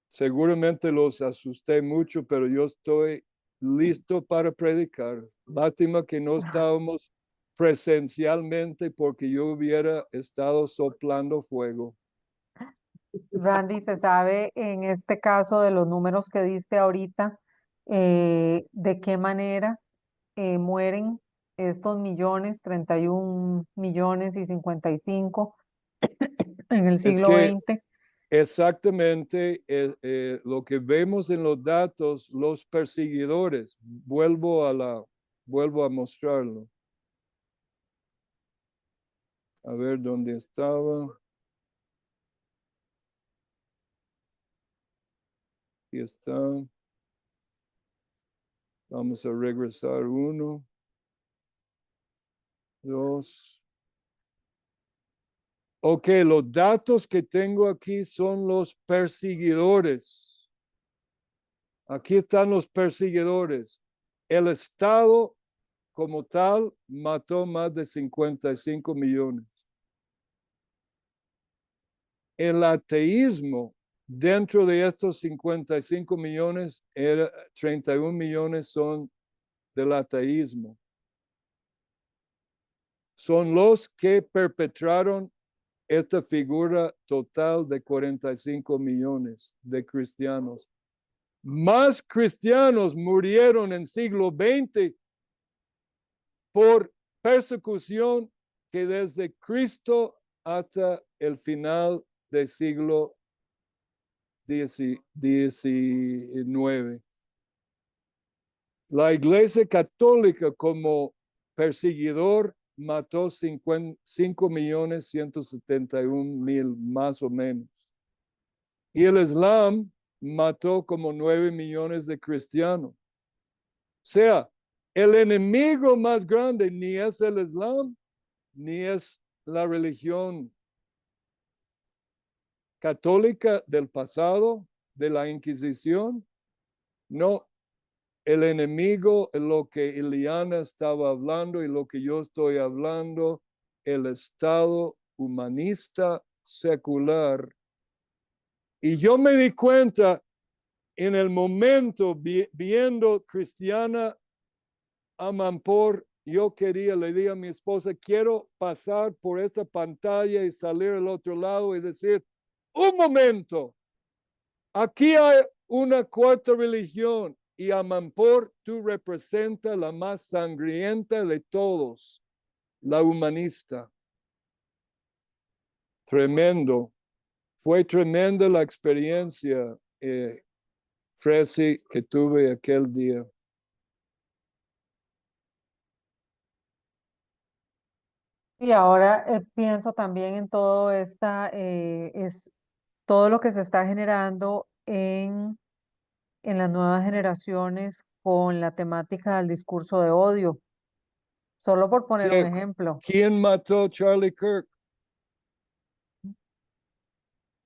Seguramente los asusté mucho, pero yo estoy listo para predicar. Lástima que no estábamos presencialmente porque yo hubiera estado soplando fuego. Randy, ¿se sabe en este caso de los números que diste ahorita, de qué manera mueren estos millones, 31 millones y 55 en el Es siglo que XX. exactamente lo que vemos en los datos, los perseguidores, vuelvo a mostrarlo. A ver dónde estaba. Aquí está. Vamos a regresar 1, 2. Ok, los datos que tengo aquí son los perseguidores. Aquí están los perseguidores. El Estado como tal mató más de 55 millones. El ateísmo, dentro de estos 55 millones, 31 millones son del ateísmo. Son los que perpetraron esta figura total de 45 millones de cristianos. Más cristianos murieron en siglo XX por persecución que desde Cristo hasta el final del siglo XIX. La Iglesia Católica como perseguidor mató 5.171.000 más o menos. Y el Islam mató como 9 millones de cristianos. O sea, el enemigo más grande ni es el Islam, ni es la religión católica del pasado, de la Inquisición. No, el enemigo, lo que Ileana estaba hablando y lo que yo estoy hablando, el Estado humanista secular. Y yo me di cuenta en el momento viendo Cristiana Amanpour, yo le dije a mi esposa, quiero pasar por esta pantalla y salir al otro lado y decir, un momento, aquí hay una cuarta religión y Amanpour, tú representas la más sangrienta de todos, la humanista. Tremendo. Fue tremenda la experiencia, Fresi, que tuve aquel día. Y ahora pienso también en todo lo que se está generando en las nuevas generaciones con la temática del discurso de odio, solo por Sí, poner un ejemplo. ¿quién mató Charlie Kirk?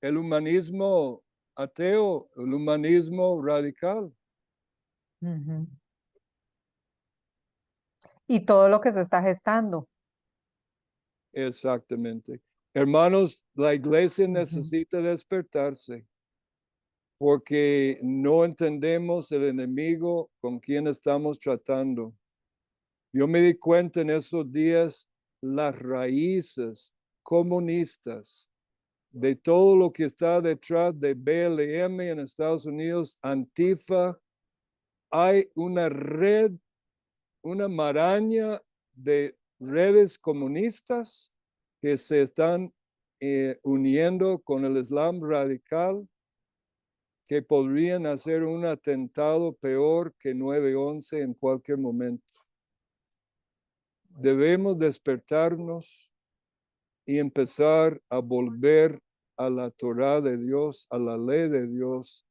El humanismo ateo, el humanismo radical. Ujú. Y todo lo que se está gestando. Exactamente. Hermanos, la iglesia Ujú. necesita despertarse porque no entendemos el enemigo con quien estamos tratando. Yo me di cuenta en esos días las raíces comunistas de todo lo que está detrás de BLM en Estados Unidos, Antifa. Hay una red, una maraña de redes comunistas que se están uniendo con el Islam radical, que podrían hacer un atentado peor que 9/11 en cualquier momento. Debemos despertarnos y empezar a volver a la Torá de Dios, a la ley de Dios,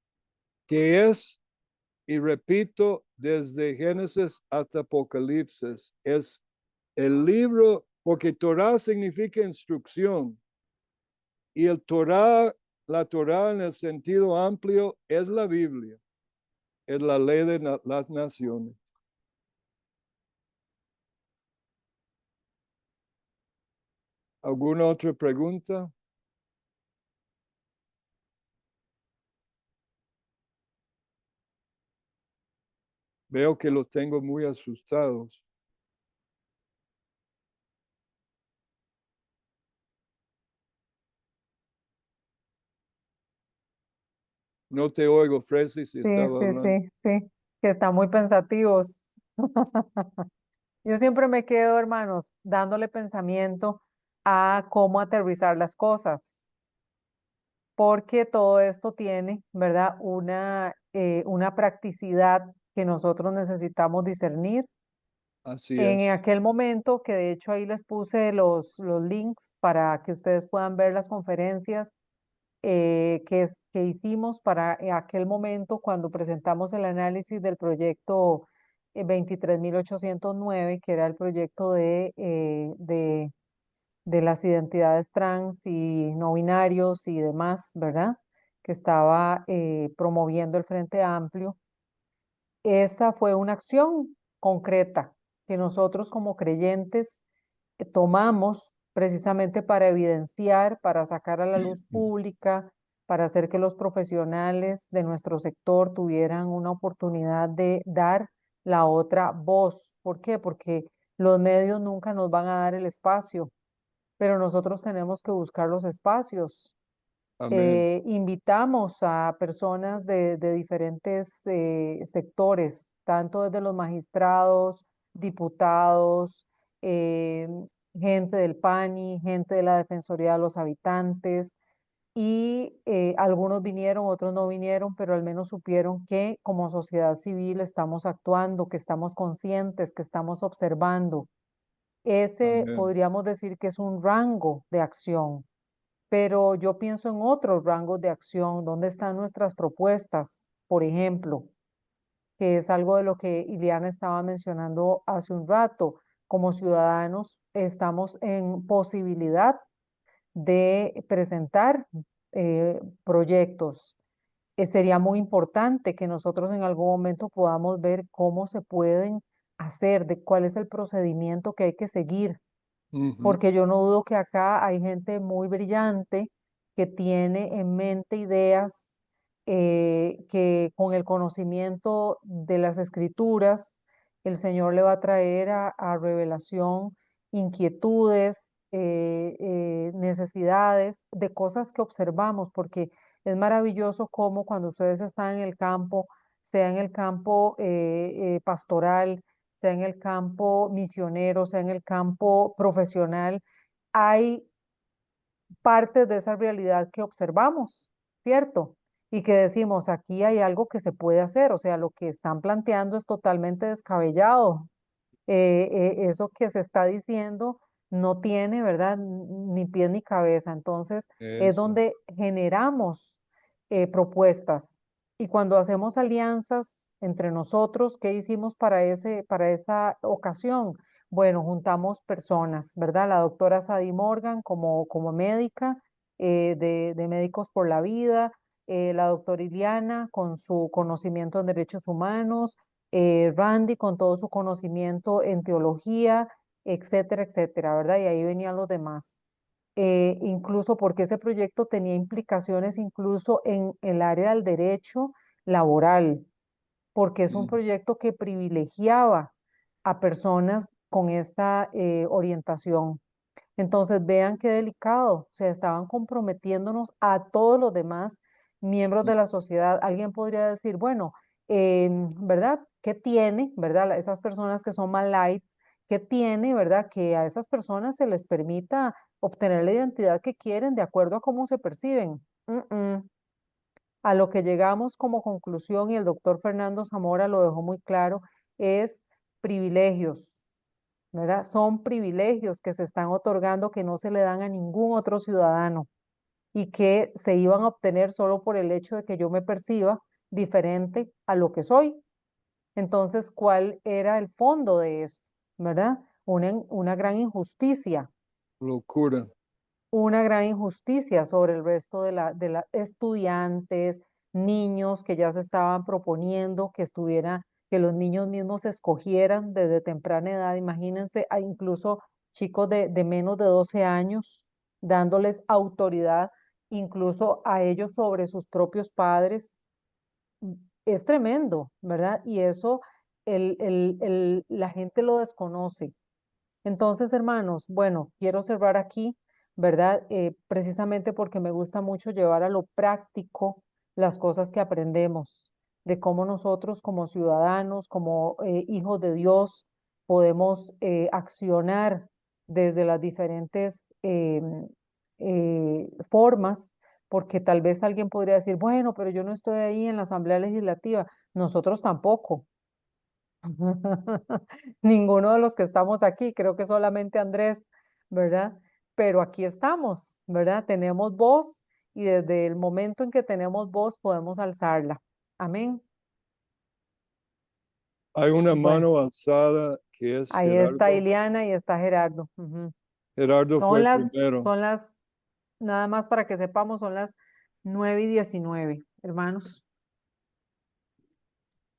que es, y repito, desde Génesis hasta Apocalipsis, es el libro, porque Torá significa instrucción, y el Torá, la Torá en el sentido amplio es la Biblia, es la ley de las naciones. ¿Alguna otra pregunta? Veo que los tengo muy asustados. No te oigo, Fresi, si Sí, estaba sí, hablando. sí, sí, que están muy pensativos. Yo siempre me quedo, hermanos, dándole pensamiento a cómo aterrizar las cosas, porque todo esto tiene, ¿verdad? Una practicidad que nosotros necesitamos discernir. Así En es. aquel momento, que de hecho ahí les puse los links para que ustedes puedan ver las conferencias que hicimos para aquel momento cuando presentamos el análisis del proyecto 23.809, que era el proyecto de las identidades trans y no binarios y demás, ¿verdad? Que estaba promoviendo el Frente Amplio. Esa fue una acción concreta que nosotros como creyentes tomamos precisamente para evidenciar, para sacar a la luz pública, para hacer que los profesionales de nuestro sector tuvieran una oportunidad de dar la otra voz. ¿Por qué? Porque los medios nunca nos van a dar el espacio, pero nosotros tenemos que buscar los espacios. Amén. Invitamos a personas de diferentes sectores, tanto desde los magistrados, diputados, eh, gente del PANI, gente de la Defensoría de los Habitantes, y algunos vinieron, otros no vinieron, pero al menos supieron que como sociedad civil estamos actuando, que estamos conscientes, que estamos observando. Ese Amén. podríamos decir que es un rango de acción, pero yo pienso en otros rangos de acción. ¿Dónde están nuestras propuestas? Por ejemplo, que es algo de lo que Iliana estaba mencionando hace un rato. Como ciudadanos estamos en posibilidad de presentar proyectos. Sería muy importante que nosotros en algún momento podamos ver cómo se pueden hacer, de cuál es el procedimiento que hay que seguir, Ujú. porque yo no dudo que acá hay gente muy brillante que tiene en mente ideas que con el conocimiento de las escrituras el Señor le va a traer a revelación inquietudes, necesidades de cosas que observamos, porque es maravilloso cómo cuando ustedes están en el campo, sea en el campo pastoral, sea en el campo misionero, sea en el campo profesional, hay partes de esa realidad que observamos, ¿cierto? Y que decimos, aquí hay algo que se puede hacer, o sea, lo que están planteando es totalmente descabellado. Eso que se está diciendo no tiene, ¿verdad? Ni pies ni cabeza. Entonces, es Eso. donde generamos propuestas. Y cuando hacemos alianzas entre nosotros, ¿qué hicimos para esa ocasión? Bueno, juntamos personas, ¿verdad? La doctora Sadie Morgan como médica de Médicos por la Vida, la doctora Iliana con su conocimiento en derechos humanos, Randy con todo su conocimiento en teología, etcétera, etcétera, ¿verdad? Y ahí venían los demás. Incluso porque ese proyecto tenía implicaciones incluso en el área del derecho laboral, porque es un Mm. proyecto que privilegiaba a personas con esta orientación. Entonces, vean qué delicado, o sea, estaban comprometiéndonos a todos los demás miembros de la sociedad. Alguien podría decir, bueno, ¿verdad? ¿Qué tiene, verdad? Esas personas que son más light, ¿qué tiene, verdad? Que a esas personas se les permita obtener la identidad que quieren de acuerdo a cómo se perciben. A lo que llegamos como conclusión, y el doctor Fernando Zamora lo dejó muy claro, es privilegios, ¿verdad? Son privilegios que se están otorgando que no se le dan a ningún otro ciudadano y que se iban a obtener solo por el hecho de que yo me perciba diferente a lo que soy. Entonces, ¿cuál era el fondo de eso? ¿Verdad? Una gran injusticia, Locura. una gran injusticia sobre el resto de la estudiantes, niños que ya se estaban proponiendo que los niños mismos escogieran desde temprana edad. Imagínense, hay incluso chicos de menos de 12 años dándoles autoridad incluso a ellos sobre sus propios padres. Es tremendo, ¿verdad? Y eso la gente lo desconoce. Entonces, hermanos, bueno, quiero cerrar aquí, ¿verdad? Precisamente porque me gusta mucho llevar a lo práctico las cosas que aprendemos. de cómo nosotros como ciudadanos, como hijos de Dios, podemos accionar desde las diferentes formas, porque tal vez alguien podría decir, bueno, pero yo no estoy ahí en la Asamblea Legislativa, nosotros tampoco. Ninguno de los que estamos aquí, creo que solamente Andrés, ¿verdad? Pero aquí estamos, ¿verdad? Tenemos voz y desde el momento en que tenemos voz podemos alzarla. Amén. Hay una Bueno, mano alzada que es ahí está Gerardo. Ileana y está Gerardo. Ujú. Gerardo fue primero. Son las, nada más para que sepamos, son las 9:19, hermanos.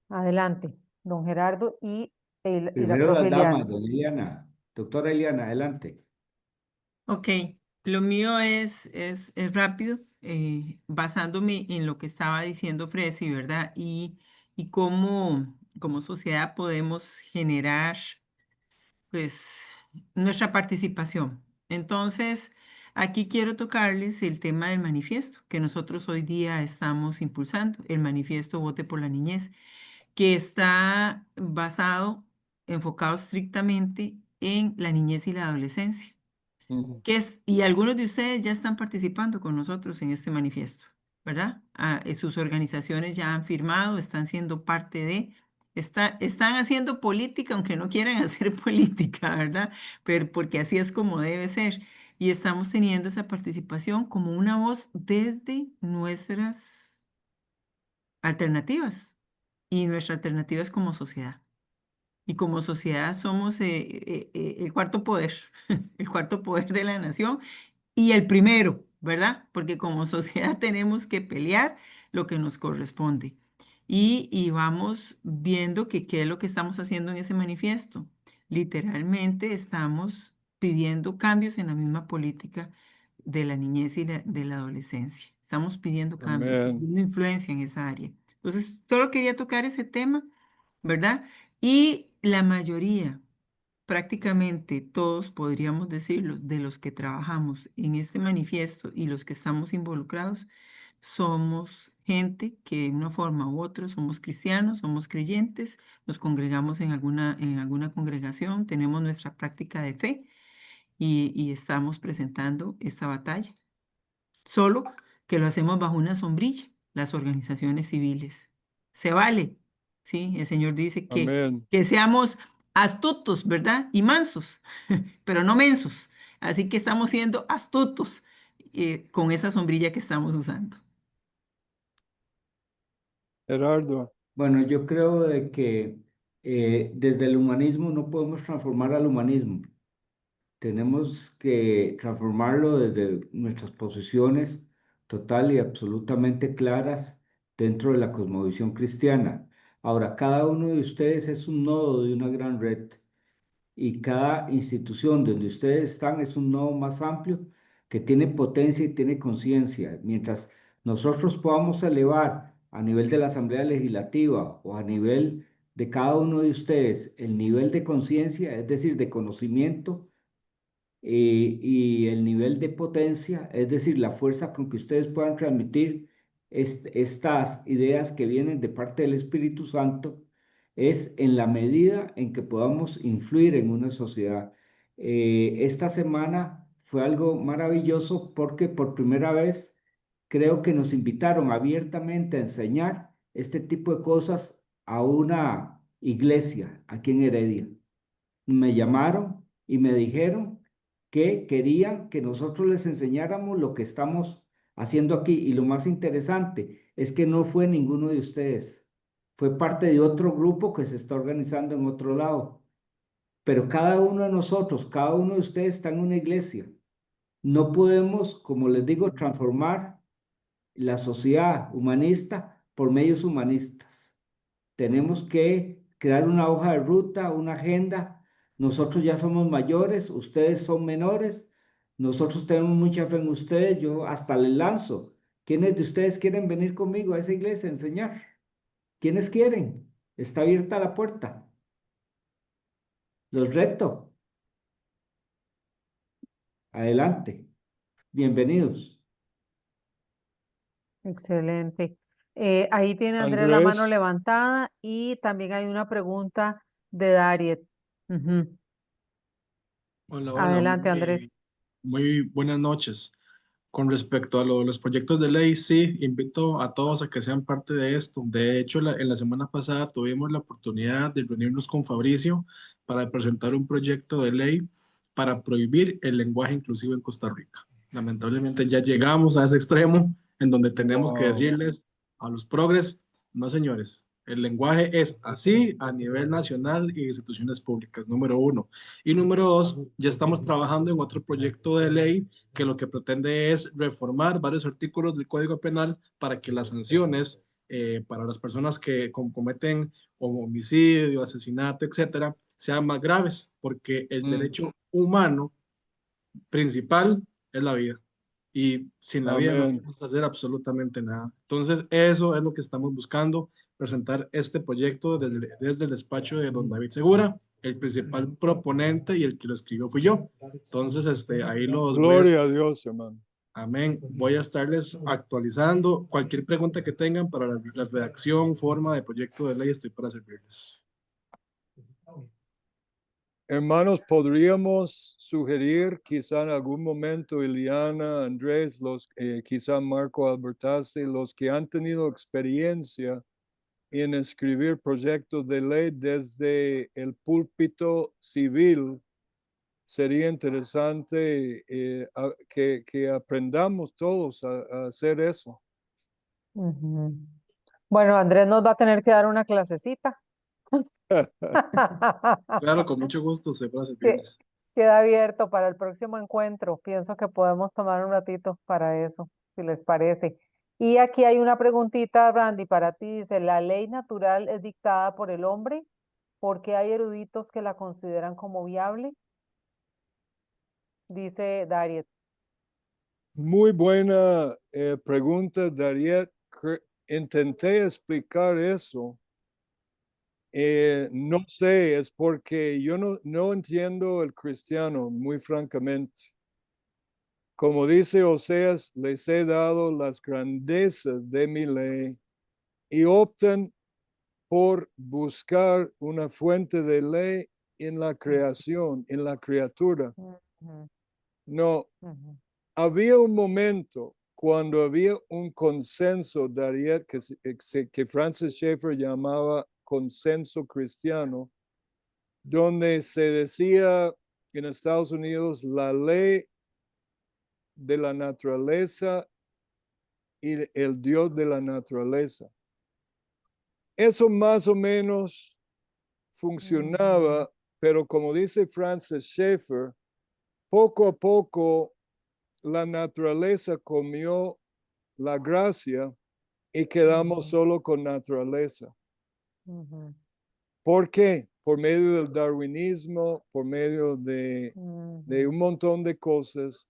Adelante, don Gerardo y la Primero profe las damas, Ileana. doña Eliana. Doctora Eliana, adelante. Ok, lo mío es rápido, basándome en lo que estaba diciendo Fresi, ¿verdad? Y cómo como sociedad podemos generar, pues, nuestra participación. Entonces, aquí quiero tocarles el tema del manifiesto que nosotros hoy día estamos impulsando, el manifiesto Vote por la Niñez, que está basado, enfocado estrictamente en la niñez y la adolescencia Ujú. y algunos de ustedes ya están participando con nosotros en este manifiesto, ¿verdad? Sus organizaciones ya han firmado, están siendo parte están haciendo política, aunque no quieran hacer política, ¿verdad? Pero porque así es como debe ser. Y estamos teniendo esa participación como una voz desde nuestras alternativas y nuestra alternativa es como sociedad. Y como sociedad somos el cuarto poder, el cuarto poder de la nación y el primero, ¿verdad? Porque como sociedad tenemos que pelear lo que nos corresponde. Y vamos viendo que qué es lo que estamos haciendo en ese manifiesto. Literalmente estamos pidiendo cambios en la misma política de la niñez y de la adolescencia. Estamos pidiendo cambios, Amén. haciendo influencia en esa área. Entonces, solo quería tocar ese tema, ¿verdad? Y la mayoría, prácticamente todos podríamos decirlo, de los que trabajamos en este manifiesto y los que estamos involucrados, somos gente que de una forma u otra somos cristianos, somos creyentes, nos congregamos en alguna congregación, tenemos nuestra práctica de fe y estamos presentando esta batalla. Solo que lo hacemos bajo una sombrilla, las organizaciones civiles. Se vale, ¿sí? El Señor dice Amén. que seamos astutos, ¿verdad? Y mansos, pero no mensos. Así que estamos siendo astutos con esa sombrilla que estamos usando. Gerardo. Bueno, yo creo de que desde el humanismo no podemos transformar al humanismo. Tenemos que transformarlo desde nuestras posiciones total y absolutamente claras dentro de la cosmovisión cristiana. Ahora, cada uno de ustedes es un nodo de una gran red y cada institución donde ustedes están es un nodo más amplio que tiene potencia y tiene conciencia. Mientras nosotros podamos elevar a nivel de la Asamblea Legislativa o a nivel de cada uno de ustedes el nivel de conciencia, es decir, de conocimiento, y el nivel de potencia, es decir, la fuerza con que ustedes puedan transmitir estas ideas que vienen de parte del Espíritu Santo, es en la medida en que podamos influir en una sociedad. Esta semana fue algo maravilloso porque por primera vez creo que nos invitaron abiertamente a enseñar este tipo de cosas a una iglesia aquí en Heredia. Me llamaron y me dijeron que querían que nosotros les enseñáramos lo que estamos haciendo aquí. Y lo más interesante es que no fue ninguno de ustedes, fue parte de otro grupo que se está organizando en otro lado. Pero cada uno de nosotros, cada uno de ustedes está en una iglesia. No podemos, como les digo, transformar la sociedad humanista por medios humanistas. Tenemos que crear una hoja de ruta, una agenda. Nosotros ya somos mayores, ustedes son menores, nosotros tenemos mucha fe en ustedes, yo hasta les lanzo. ¿Quiénes de ustedes quieren venir conmigo a esa iglesia a enseñar? ¿Quiénes quieren? Está abierta la puerta. Los reto. Adelante. Bienvenidos. Excelente. Ahí tiene Andrés la mano Andrés, levantada y también hay una pregunta de Dariet. Ujú. Hola, hola, Adelante, Andrés. muy buenas noches. Con respecto a los proyectos de ley, sí, invito a todos a que sean parte de esto. De hecho, en la semana pasada tuvimos la oportunidad de reunirnos con Fabricio para presentar un proyecto de ley para prohibir el lenguaje inclusivo en Costa Rica. Lamentablemente ya llegamos a ese extremo en donde tenemos que wow, decirles a los progres, no señores, el lenguaje es así a nivel nacional y instituciones públicas, número uno. Y número dos, ya estamos trabajando en otro proyecto de ley que lo que pretende es reformar varios artículos del Código Penal para que las sanciones para las personas que cometen homicidio, asesinato, etcétera, sean más graves, porque el mm, derecho humano principal es la vida. Y sin la vida no amén. podemos hacer absolutamente nada. Entonces, eso es lo que estamos buscando, presentar este proyecto desde el despacho de don David Segura. El principal proponente y el que lo escribió fui yo. Entonces, ahí los voy a... Gloria a Dios, hermano. Amén. Voy a estarles actualizando. Cualquier pregunta que tengan para la redacción, forma de proyecto de ley, estoy para servirles. Hermanos, podríamos sugerir quizá en algún momento Iliana, Andrés, quizá Marco Albertazzi, los que han tenido experiencia en escribir proyectos de ley desde el púlpito civil. Sería interesante que aprendamos todos a hacer eso. Ujú. Bueno, Andrés nos va a tener que dar una clasecita. Claro, con mucho gusto, estoy para Que- servirles. Queda abierto para el próximo encuentro. Pienso que podemos tomar un ratito para eso, si les parece. Y aquí hay una preguntita, Randy, para ti. Dice, ¿la ley natural es dictada por el hombre? ¿Porque hay eruditos que la consideran como viable? Dice Dariet. Muy buena pregunta, Dariet. Intenté explicar eso. No sé, es porque yo no entiendo el cristiano, muy francamente. Como dice Oseas, les he dado las grandezas de mi ley y optan por buscar una fuente de ley en la creación, en la criatura. Ujú, No, ujú, había un momento cuando había un consenso, Dariet, que Francis Schaeffer llamaba consenso cristiano, donde se decía en Estados Unidos la ley de la naturaleza y el Dios de la naturaleza. Eso más o menos funcionaba, pero como dice Francis Schaeffer, poco a poco la naturaleza comió la gracia y quedamos solo con naturaleza. ujú, ¿Por qué? Por medio del darwinismo, por medio de ujú, un montón de cosas.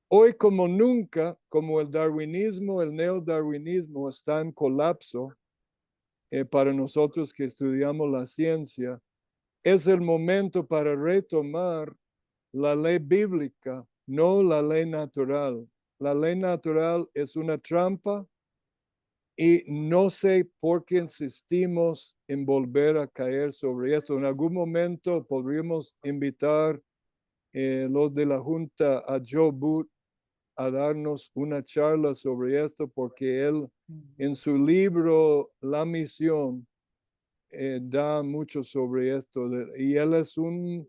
Hoy como nunca, como el darwinismo, el neodarwinismo está en colapso, para nosotros que estudiamos la ciencia, es el momento para retomar la ley bíblica, no la ley natural. La ley natural es una trampa y no sé por qué insistimos en volver a caer sobre eso. En algún momento podríamos invitar los de la Junta a Joe Booth a darnos una charla sobre esto, porque él en su libro La Misión da mucho sobre esto. Y él es un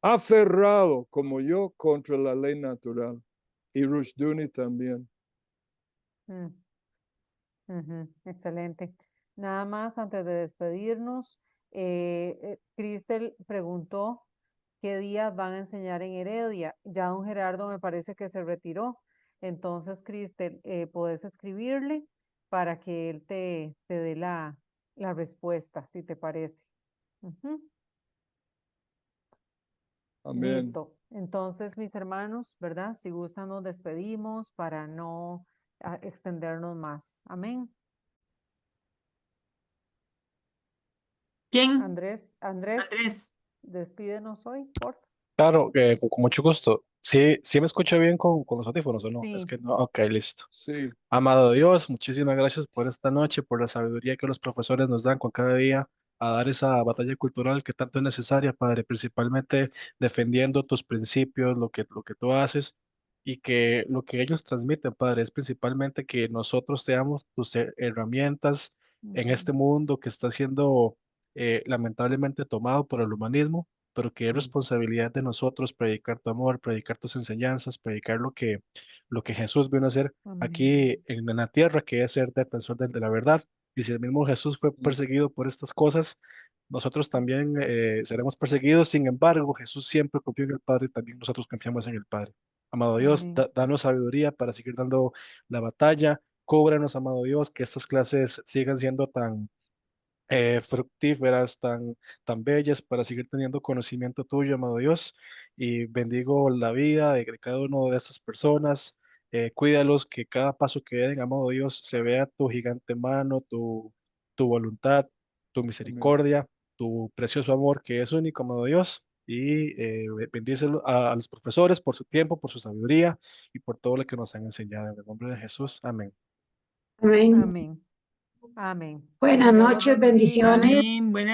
aferrado como yo contra la ley natural. Y Rushduni también. mm, ujú. Excelente. Nada más antes de despedirnos, Cristel preguntó qué días van a enseñar en Heredia. Ya don Gerardo me parece que se retiró. Entonces, Cristel, puedes escribirle para que él te dé la respuesta, si te parece. Ujú. Amén. Listo. Entonces, mis hermanos, ¿verdad? Si gustan, nos despedimos para no extendernos más. Amén. ¿Quién? Andrés, Andrés. despídenos hoy, por favor. Claro, con mucho gusto. Sí, sí me escucha bien con los audífonos o no. Es Sí, que no. Ok, listo. Sí, Amado Dios, muchísimas gracias por esta noche, por la sabiduría que los profesores nos dan con cada día a dar esa batalla cultural que tanto es necesaria, Padre, principalmente defendiendo tus principios, lo que tú haces y que lo que ellos transmiten, Padre, es principalmente que nosotros seamos tus herramientas en ujú, este mundo que está siendo lamentablemente tomado por el humanismo, pero que es responsabilidad de nosotros predicar tu amor, predicar tus enseñanzas, predicar lo que Jesús vino a hacer amén, aquí en la tierra, que es ser defensor de la verdad. Y si el mismo Jesús fue perseguido por estas cosas, nosotros también seremos perseguidos. Sin embargo, Jesús siempre confió en el Padre y también nosotros confiamos en el Padre. Amado Dios, amén, danos sabiduría para seguir dando la batalla. Cúbranos, amado Dios, que estas clases sigan siendo tan fructíferas, tan bellas para seguir teniendo conocimiento tuyo, amado Dios. Y bendigo la vida de cada uno de estas personas. Cuídalos, que cada paso que den, amado Dios, se vea tu gigante mano, tu voluntad, tu amén. misericordia, tu precioso amor que es único, amado Dios. Y bendícelo a los profesores por su tiempo, por su sabiduría y por todo lo que nos han enseñado. En el nombre de Jesús. Amén. Amén. amén, amén. Que el Buenas Señor los noches, bendiga. bendiciones. Amén. Buenas